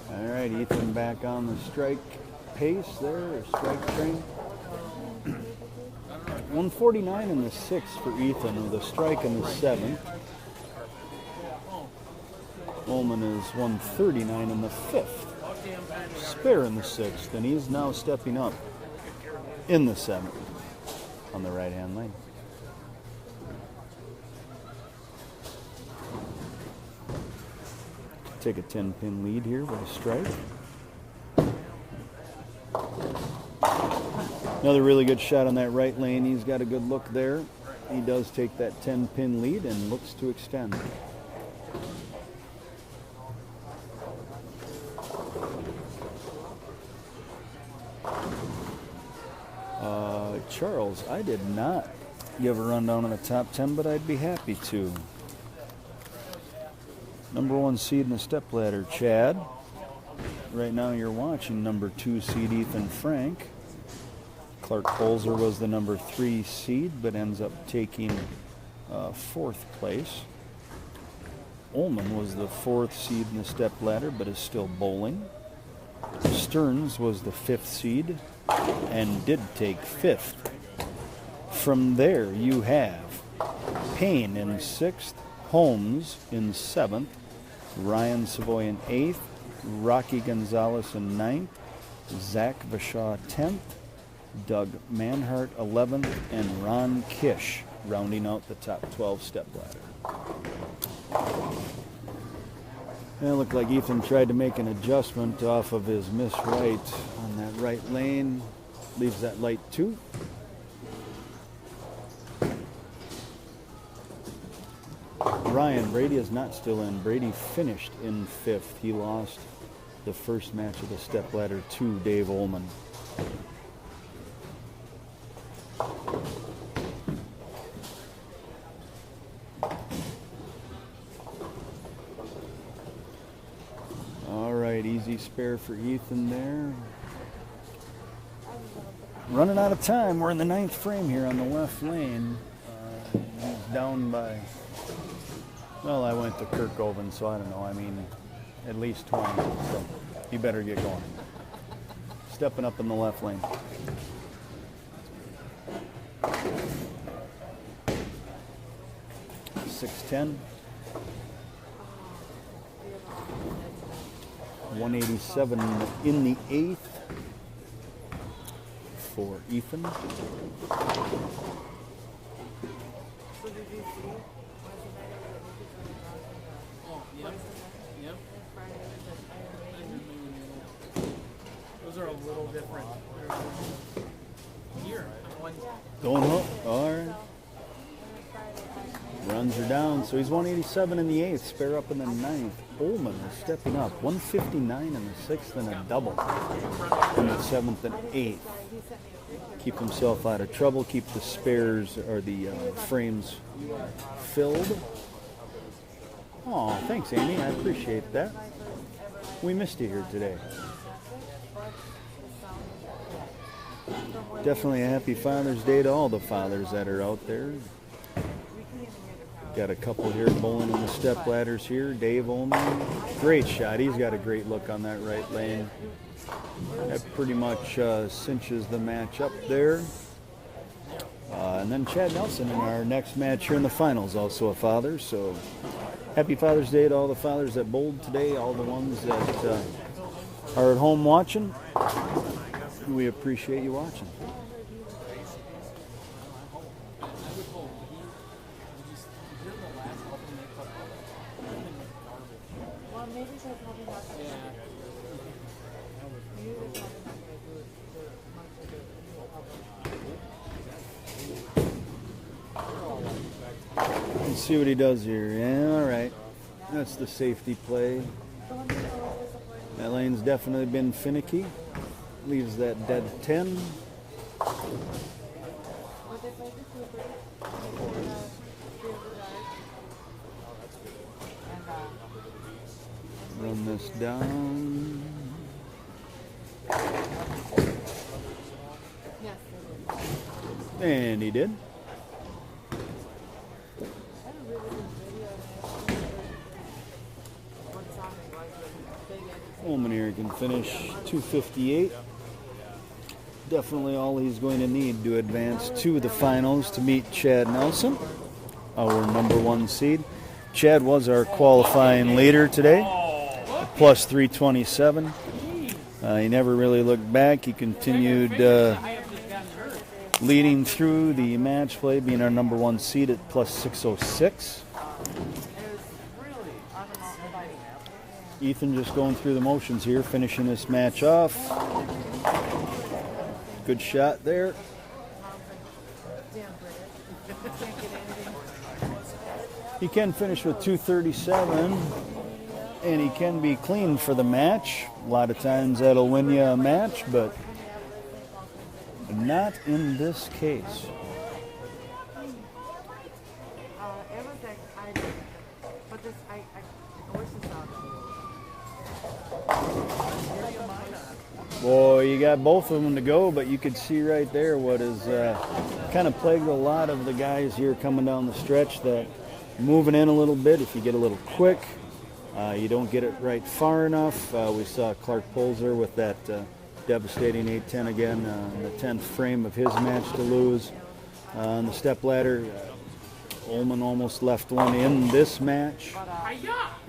All right, Ethan back on the strike pace there, or strike train. 149 in the 6th for Ethan, with a strike in the 7th. Oulman is 139 in the 5th. Spare in the 6th, and he's now stepping up in the 7th on the right-hand lane. Take a 10-pin lead here with a strike. Another really good shot on that right lane. He's got a good look there. He does take that 10-pin lead and looks to extend. Charles, I did not give a rundown on the top 10, but I'd be happy to. Number 1 seed in the stepladder, Chad. Right now you're watching number 2 seed Ethan Frank. Clark Poelzer was the number 3 seed, but ends up taking 4th place. Oulman was the 4th seed in the stepladder, but is still bowling. Stearns was the 5th seed and did take 5th. From there you have Payne in 6th, Holmes in 7th, Ryan Savoy in 8th, Rocky Gonzalez in 9th, Zach Vashaw 10th, Doug Manhart 11th, and Ron Kish rounding out the top 12 stepladder. And it looked like Ethan tried to make an adjustment off of his miss right on that right lane. Leaves that light 2. Ryan, Brady is not still in. Brady finished in 5th. He lost the first match of the stepladder to Dave Oulman. spare for Ethan there. Running out of time. We're in the 9th frame here on the left lane. He's down by, well, I went to Kirk Oulman, so I don't know. I mean, at least 20. So you better get going. Stepping up in the left lane. .610. 187 in the 8th for Ethan. Yep. Those are a little different. Here, Going up. All right. Runs are down, so he's 187 in the 8th, spare up in the 9th. Oulman is stepping up, 159 in the 6th and a double in the 7th and 8th. Keep himself out of trouble, keep the spares or the frames filled. Oh, thanks, Amy. I appreciate that. We missed you here today. Definitely a happy Father's Day to all the fathers that are out there. Got a couple here bowling in the step ladders here. Dave Oulman, great shot. He's got a great look on that right lane. That pretty much cinches the match up there. And then Chad Nelson in our next match here in the finals, also a father. So happy Father's Day to all the fathers that bowled today, all the ones that are at home watching. We appreciate you watching. Let's see what he does here. Yeah, all right. That's the safety play. That lane's definitely been finicky. Leaves that dead 10. Run this down. And he did. Oulman here can finish 258. Definitely all he's going to need to advance to the finals to meet Chad Nelson, our number 1 seed. Chad was our qualifying leader today, plus 327. He never really looked back. He continued leading through the match play, being our number 1 seed at plus 606. Ethan just going through the motions here, finishing this match off. Good shot there. He can finish with 237, and he can be clean for the match. A lot of times that'll win you a match, but not in this case. Boy, you got both of them to go, but you could see right there what is kind of plagued a lot of the guys here coming down the stretch, that moving in a little bit, if you get a little quick, you don't get it right far enough. We saw Clark Poelzer with that devastating 8-10 again, in the 10th frame of his match to lose. On the step ladder, Oulman almost left one in this match,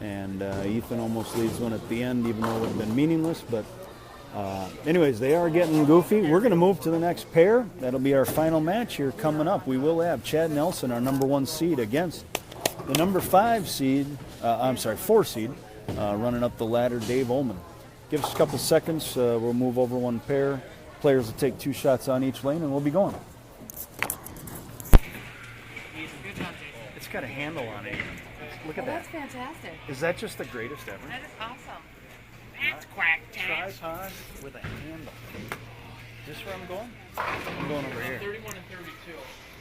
and Ethan almost leaves one at the end, even though it would have been meaningless. But anyways, they are getting goofy. We're going to move to the next pair. That'll be our final match here coming up. We will have Chad Nelson, our number 1 seed, against the number 4 seed, running up the ladder, Dave Oulman. Give us a couple seconds. We'll move over one pair. Players will take 2 shots on each lane, and we'll be going. It's got a handle on it. Look at that. That's fantastic. Is that just the greatest ever? That is awesome. That's quack tax. Tripod with a handle. Is this where I'm going? I'm going over here. 31 and 32,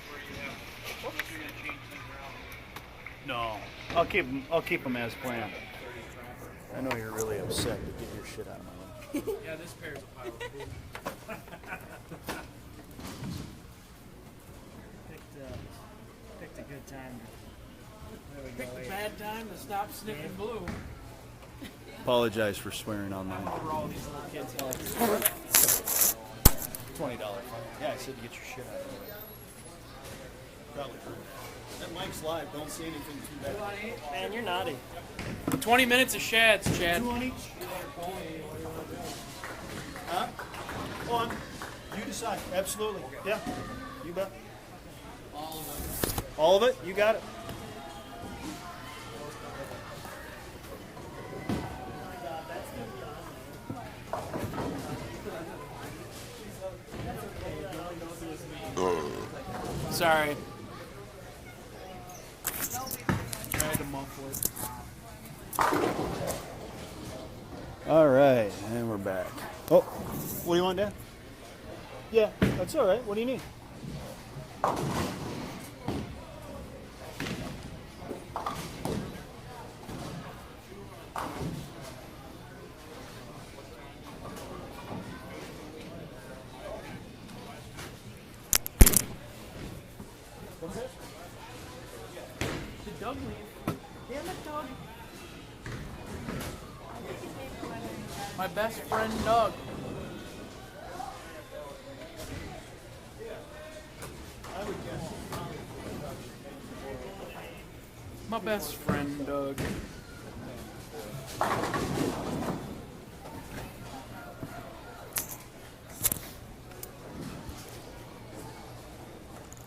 where you have. You're going to change things around. No, I'll keep them as planned. I know you're really upset, but get your shit out of my way. Yeah, this pair's a pile of poop. Picked a good time. There we Picked go. a bad time to stop sniffing blue. Apologize for swearing online. Over all these little kids' heads. $20 fine. Yeah, I said to get your shit out of the way. Probably true. That mic's live. Don't say anything too bad. Man, you're naughty. 20 minutes of shads, Chad. 2 on each? Huh? On. You decide. Absolutely. Yeah. You bet. All of them. All of it? You got it. Sorry. Tried to muffle it. All right, and we're back. Oh, what do you want, Dad? Yeah, that's all right. What do you need? Did Doug leave? Damn it, Doug. My best friend, Doug. My best friend, Doug.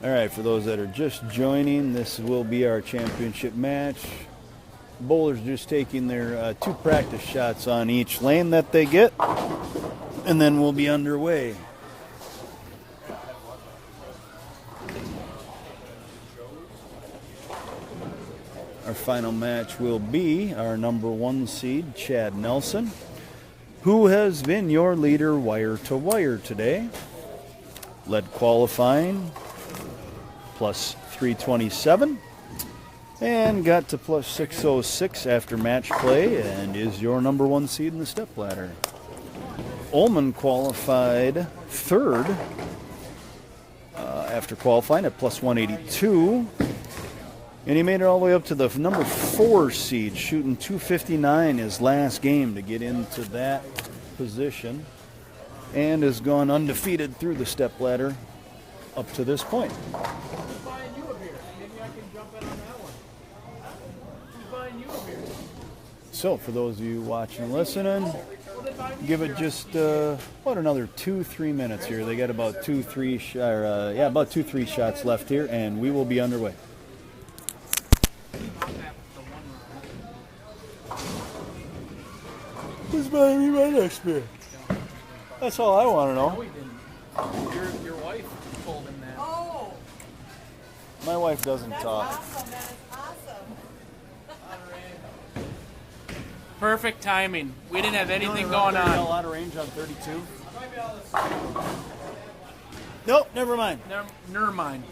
All right, for those that are just joining, this will be our championship match. Bowlers just taking their 2 practice shots on each lane that they get, and then we'll be underway. Our final match will be our number 1 seed, Chad Nelson, who has been your leader wire to wire today. Led qualifying plus 327 and got to plus 606 after match play and is your number 1 seed in the stepladder. Oulman qualified 3rd after qualifying at plus 182. And he made it all the way up to the number 4 seed, shooting 259 his last game to get into that position, and has gone undefeated through the stepladder up to this point. Who's buying you a beer? Maybe I can jump in on that one. Who's buying you a beer? So, for those of you watching and listening, give it just about another 2-3 minutes here. They got about 2-3 shots left here, and we will be underway. Who's buying me my next beer? That's all I want to No, know. he didn't. Your wife told him that. Oh, My wife doesn't that's talk. awesome. That is awesome. Perfect timing. We didn't have anything A going on. lot of range on 32. Nope, never mind. Never mind.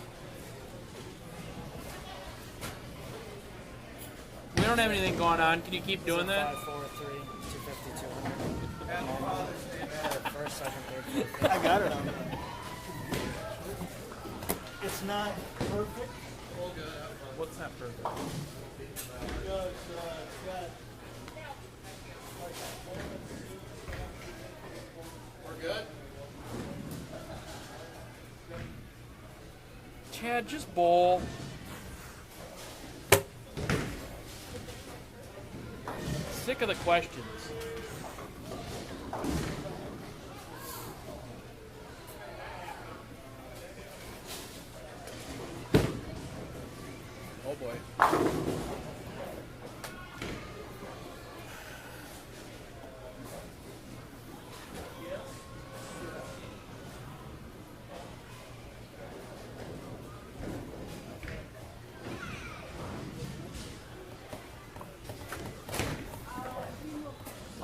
We don't have anything going on. Can you keep doing that? 5, 4, 3, 250, 200. First, second, third, fourth. I got it on there. It's not perfect. What's not perfect? We're good? Chad, just bowl. Sick of the questions. Oh boy.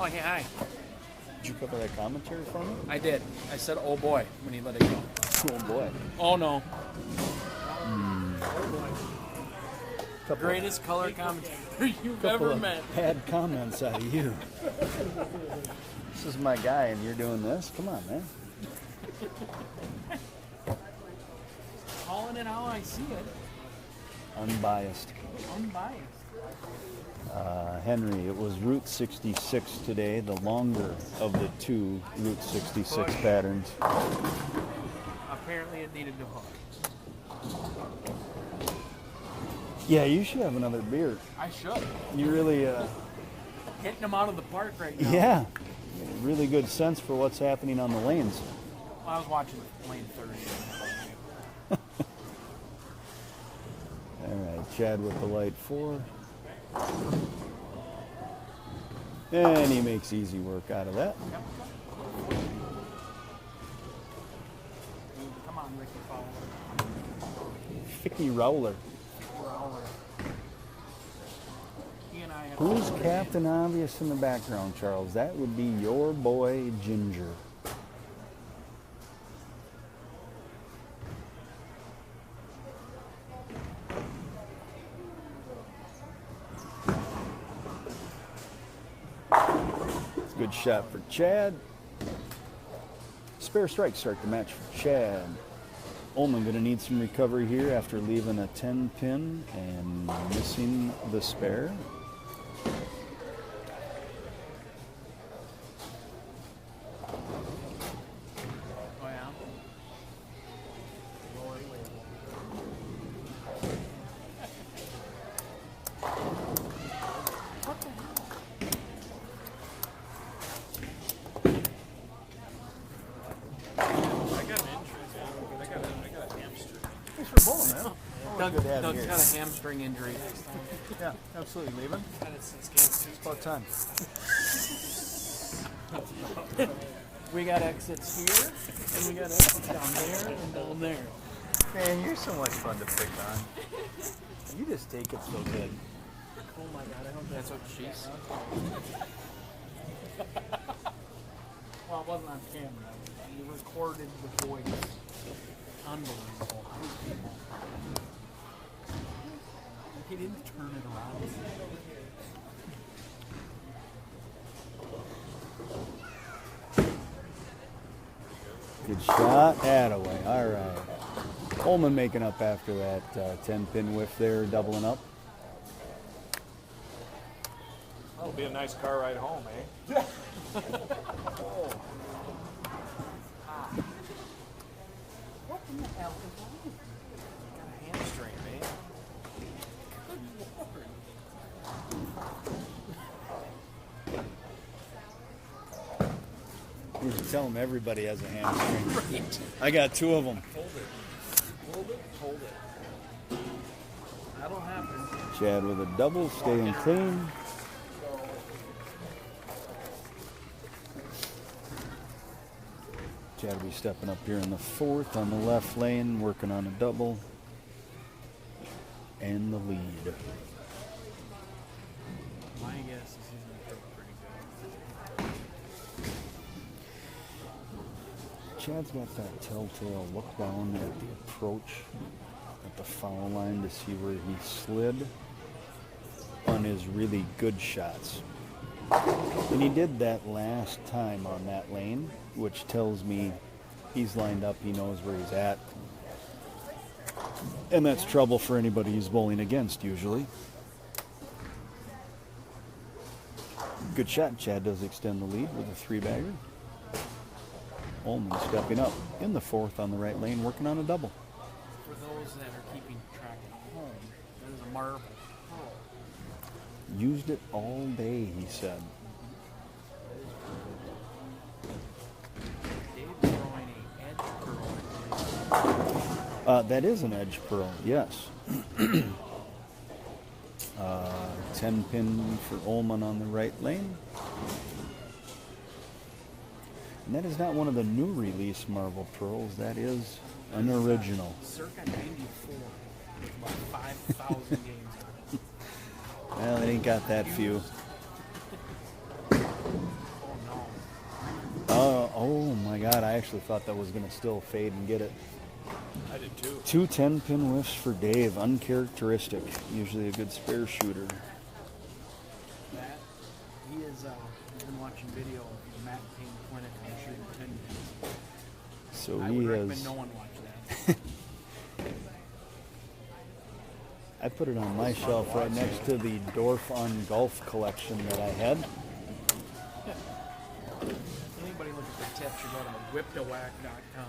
Oh, hey, hi. Did you cover that commentary for me? I did. I said, oh boy, when he let it go. Oh boy. Oh no. Greatest color commentator you've ever met. Bad comments out of you. This is my guy, and you're doing this? Come on, man. Calling it how I see it. Unbiased. Unbiased. Henry, it was Route 66 today, the longer of the two Route 66 patterns. Apparently it needed to hook. Yeah, you should have another beer. I should. You really, Hitting them out of the park right now. yeah, really good sense for what's happening on the lanes. Well, I was watching lane 30. All right, Chad with the light 4. And he makes easy work out of that. Yep. Come on, Ricky Fowler. Ficky Rowler. He and I have Who's Captain Obvious in the background, Charles? That would be your boy, Ginger. Good shot for Chad. Spare strike start the match for Chad. Oulman going to need some recovery here after leaving a 10 pin and missing the spare. Oh, yeah. Doug's got a hamstring injury. Yeah, absolutely. Leaving? It's about time. We got exits here, and we got exits down there and down there. Man, you're so much fun to pick on. You just take it so good. Oh my God, I hope that's what she said. Well, it wasn't on camera. You recorded the voice. Unbelievable. He didn't turn it around. Good shot. Attaway. All right. Oulman making up after that 10-pin whiff there, doubling up. That'll be a nice car ride home, eh? Oh. What in the hell is wrong with you? Got a hamstring, man. You should tell him everybody has a hamstring. Right. I got 2 of them. Hold it. Hold it. Hold it. That'll happen. Chad with a double, staying clean. Chad will be stepping up here in the 4th on the left lane, working on a double. And the lead. My guess is he's going to feel pretty good. Chad's got that telltale look down at the approach at the foul line to see where he slid on his really good shots. And he did that last time on that lane, which tells me he's lined up, he knows where he's at. And that's trouble for anybody he's bowling against, usually. Good shot. Chad does extend the lead with a 3-bagger. Oulman stepping up in the 4th on the right lane, working on a double. For those that are keeping track at home, that is a marble. Used it all day, he said. Dave's throwing an edge curl. That is an edge pearl, yes. 10-pin for Oulman on the right lane. And that is not one of the new release marble pearls. That is an original. Circa 94 with about 5,000 games on it. Well, it ain't got that few. Oh no. Oh my God, I actually thought that was going to still fade and get it. I did did too. 2 10-pin whiffs for Dave. Uncharacteristic. Usually a good spare shooter. That, he is, he's been watching video of Matt Payne Clinic on shooting 10 pins. So I he would has. recommend no one watch that. I put it on my shelf right next to the Dorf on Golf collection that I had. Anybody look at the tips, you go to whiptowhack.com.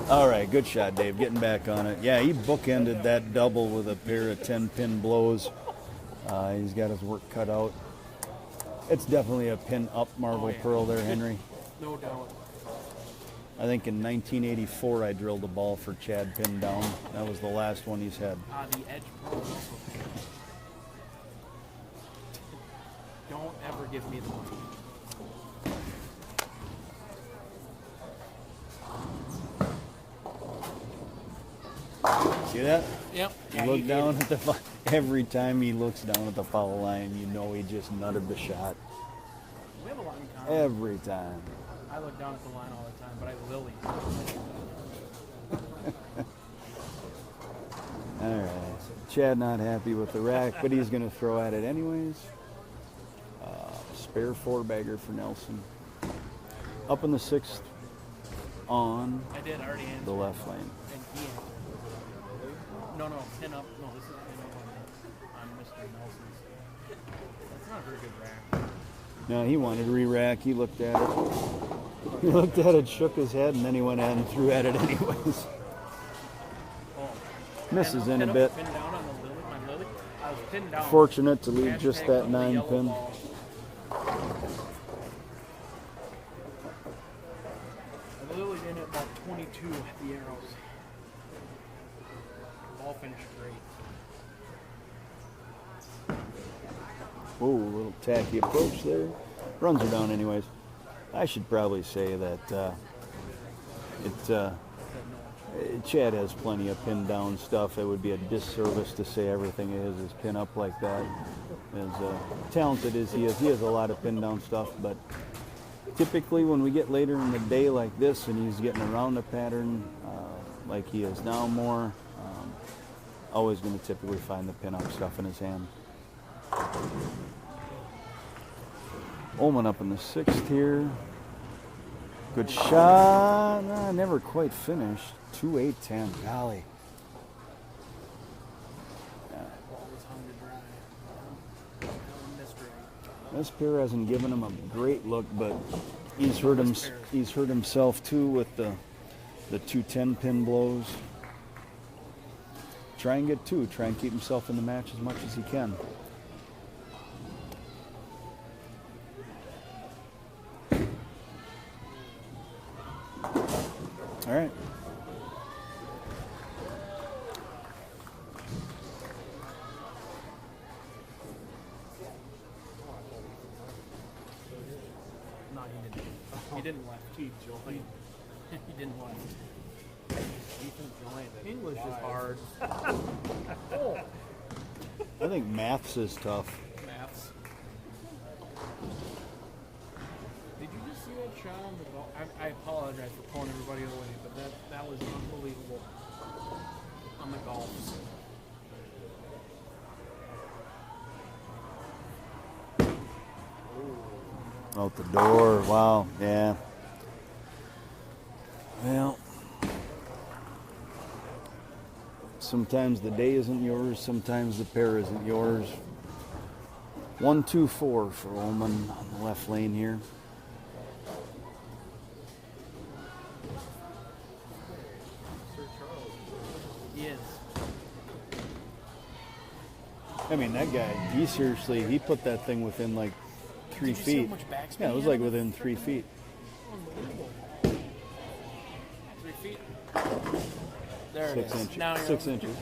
All right, good shot, Dave. Getting back on it. Yeah, he bookended that double with a pair of 10-pin blows. He's got his work cut out. It's definitely a pin-up marble pearl there, Henry. No doubt. I think in 1984 I drilled a ball for Chad pinned down. That was the last one he's had. The edge pearl is also pin. Don't ever give me the money. See that? Yep. You look down at the every time he looks down at the foul line, you know he just nutted the shot. We have a lot in common. Every time. I look down at the line all the time, but I lily. All right. Chad not happy with the rack, but he's going to throw at it anyways. Spare 4-bagger for Nelson. Up in the 6th on I did already answer. the left lane. And he answered. No, pin up. No, this is pin up on Mr. Nelson's. That's not a very good rack. No, he wanted to re-rack. He looked at it. He looked at it, shook his head, and then he went ahead and threw at it anyways. Oh. Misses Pin in up, a bit. Pin down on the lily, my lily. I was pinned down. Fortunate to leave just Hashtag that on the 9 yellow pin. ball. The lily in at about 22 at the arrows. Ball finished great. Whoa, a little tacky approach there. Runs her down anyways. I should probably say that Chad has plenty of pin down stuff. It would be a disservice to say everything is pin up like that. As talented as he is, he has a lot of pin down stuff, but typically when we get later in the day like this and he's getting around the pattern like he is now more, always going to typically find the pin up stuff in his hand. Oulman up in the 6th here. Good shot. Nah, never quite finished. 2-8-10. Golly. This pair hasn't given him a great look, but he's hurt himself too with the 2 10-pin blows. Try and get 2. Try and keep himself in the match as much as he can. All right. No, he didn't. He didn't left. He didn't left. English is hard. I think maths is tough. Maths. Did you just see that shot on the ball? I apologize for pulling everybody away, but that was unbelievable on the golfs. Out the door. Wow. Yeah. Well, sometimes the day isn't yours. Sometimes the pair isn't yours. 1-2-4 for Oulman on the left lane here. He is. I mean, that guy, he put that thing within like 3 Did you see how feet. much backspin Yeah, it he was had like on it? within 3 feet. Unbelievable. 3 feet. There 6 it is. inches. Now you're 6 inches.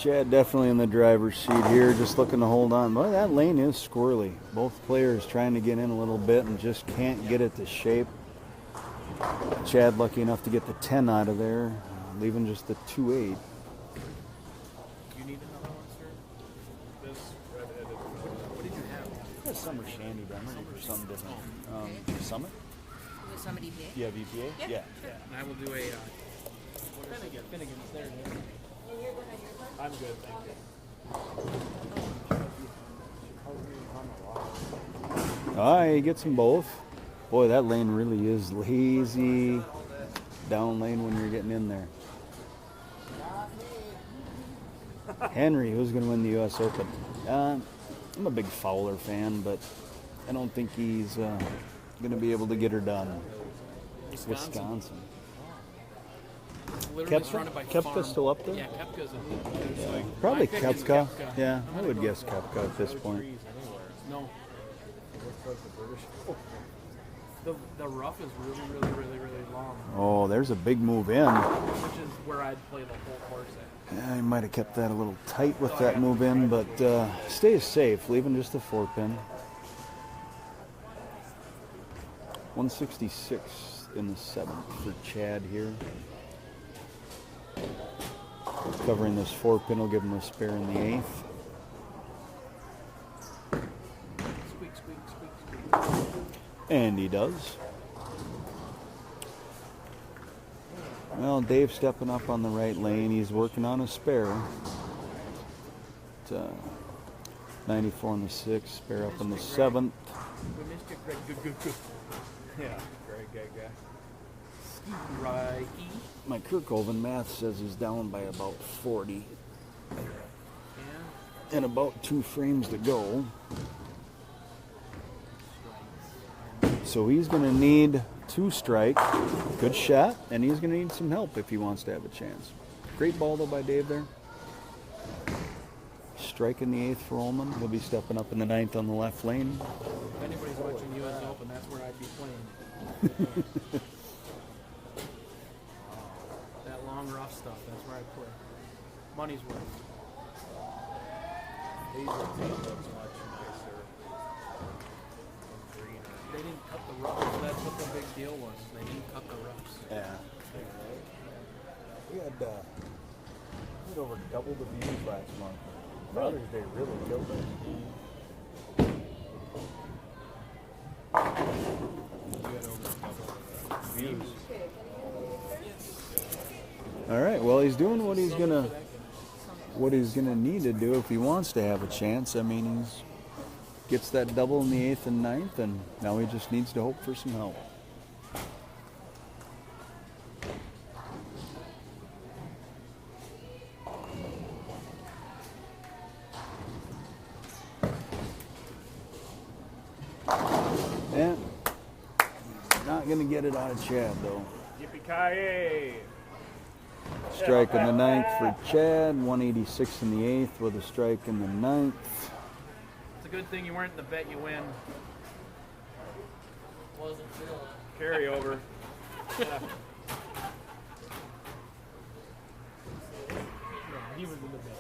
Chad definitely in the driver's seat here, just looking to hold on. Boy, that lane is squirrely. Both players trying to get in a little bit and just can't get it to shape. Chad lucky enough to get the 10 out of there, leaving just the 2-8. You need another one, sir? This redheaded. What did you have? Summer Shandy, but I'm ready for something different. Summit? Was somebody big? Yeah, VPA? Yeah. And I will do a Finnegan's there. Dude. I'm good, thank you. He gets them both. Boy, that lane really is lazy. Down lane when you're getting in there. Henry, who's going to win the U.S. Open? I'm a big Fowler fan, but I don't think he's going to be able to get her done. Wisconsin. Literally surrounded by Kepka's farm. still up there? Yeah, Kepka's Probably my pick is Kepka. Kepka. Yeah, I would guess Kepka at this point. No. The rough is really long, Oh, there's a big move in. which is where I'd play the whole course at. Yeah, he might have kept that a little tight with that move in, but stays safe, leaving just a 4-pin. 166 in the 7th for Chad here. Covering this 4-pin will give him a spare in the 8th. Squeak. And he does. Well, Dave stepping up on the right lane. He's working on a spare. 94 in the 6th, spare up in the 7th. We missed you, Greg. Good. Yeah, great guy. Right. My Kirkhoven math says he's down by about 40. Yeah. And about 2 frames to go. So he's going to need 2 strike. Good shot. And he's going to need some help if he wants to have a chance. Great ball, though, by Dave there. Strike in the 8th for Oulman. He'll be stepping up in the 9th on the left lane. If anybody's watching U.S. Open, that's where I'd be playing. That long rough stuff, that's where I'd play. Money's worth. Hazelton looks much nicer. Greener. They didn't cut the roughs. That's what the big deal was. They didn't cut the roughs. Yeah. We had over double the views last month. Father's Day really killed it. Views. All right. Well, he's doing what he's gonna need to do if he wants to have a chance. I mean, he's gets that double in the 8th and 9th, and now he just needs to hope for some help. Yeah. Not going to get it out of Chad, though. Yippee-ki-yay! Strike in the 9th for Chad, 186 in the 8th with a strike in the 9th. It's a good thing you weren't in the bet you win. Carryover. He was in the bet.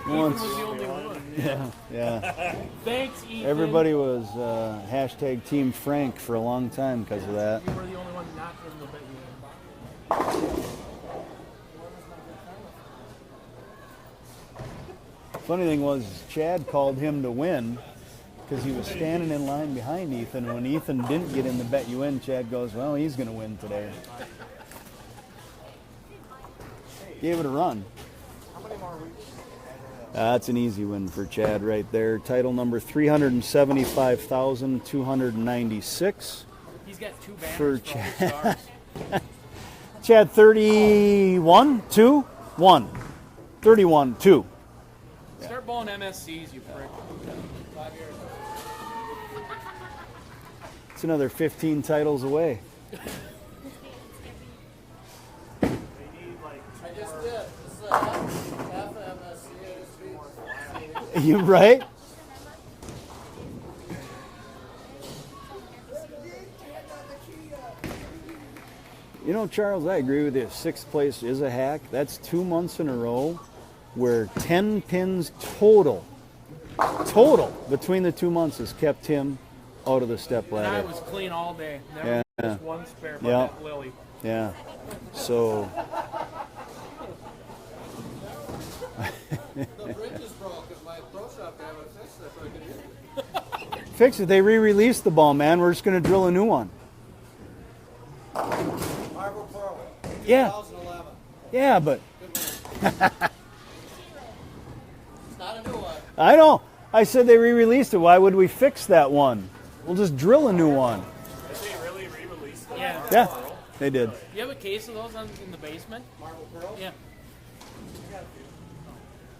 Once. Ethan was the only one. Yeah. Thanks, Ethan. Everybody was hashtag Team Frank for a long time because of that. You were the only one not in the bet you win. Funny thing was, Chad called him to win because he was standing in line behind Ethan. When Ethan didn't get in the bet you win, Chad goes, well, he's going to win today. Gave it a run. That's an easy win for Chad right there. Title number 375,296. He's got 2 banners For for all his stars. Chad 31-2-1. 31-2. Start bowling MSCs, you prick. It's another 15 titles away. You right? You know, Charles, I agree with you. 6th place is a hack. That's 2 months in a row where 10 pins total between the 2 months has kept him out of the step And I ladder. was clean all day. Never Yeah. just one spare by Yeah. that Lily. Yeah. So The bridge is broke at my pro shop. They haven't fixed it, so I could use it. fix it. They re-released the ball, man. We're just going to drill a new one. Marble Pearl. Yeah. 2011. Yeah, but It's not a new one. I know. I said they re-released it. Why would we fix that one? We'll just drill a new one. Did they really re-release them? Yeah. Yeah, they did. You have a case of those in the basement? Marble Pearl. Yeah.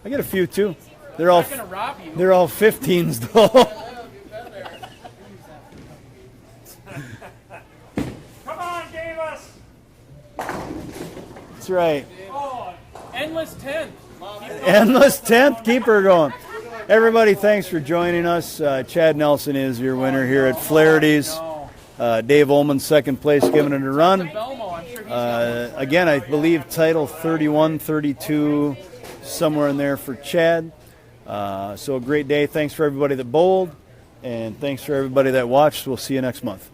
I get a few too. They're all I'm not gonna rob you. they're all 15s though. Come on, Davis! That's right. Oh, Endless 10. Endless 10th. Keep her going. Everybody, thanks for joining us. Chad Nelson is your winner here at Flaherty's. Dave Oulman, 2nd place, giving it a run. Belmo, I'm sure he's got Again, I believe title 31, 32, somewhere in there for Chad. So a great day. Thanks for everybody that bowled, and thanks for everybody that watched. We'll see you next month.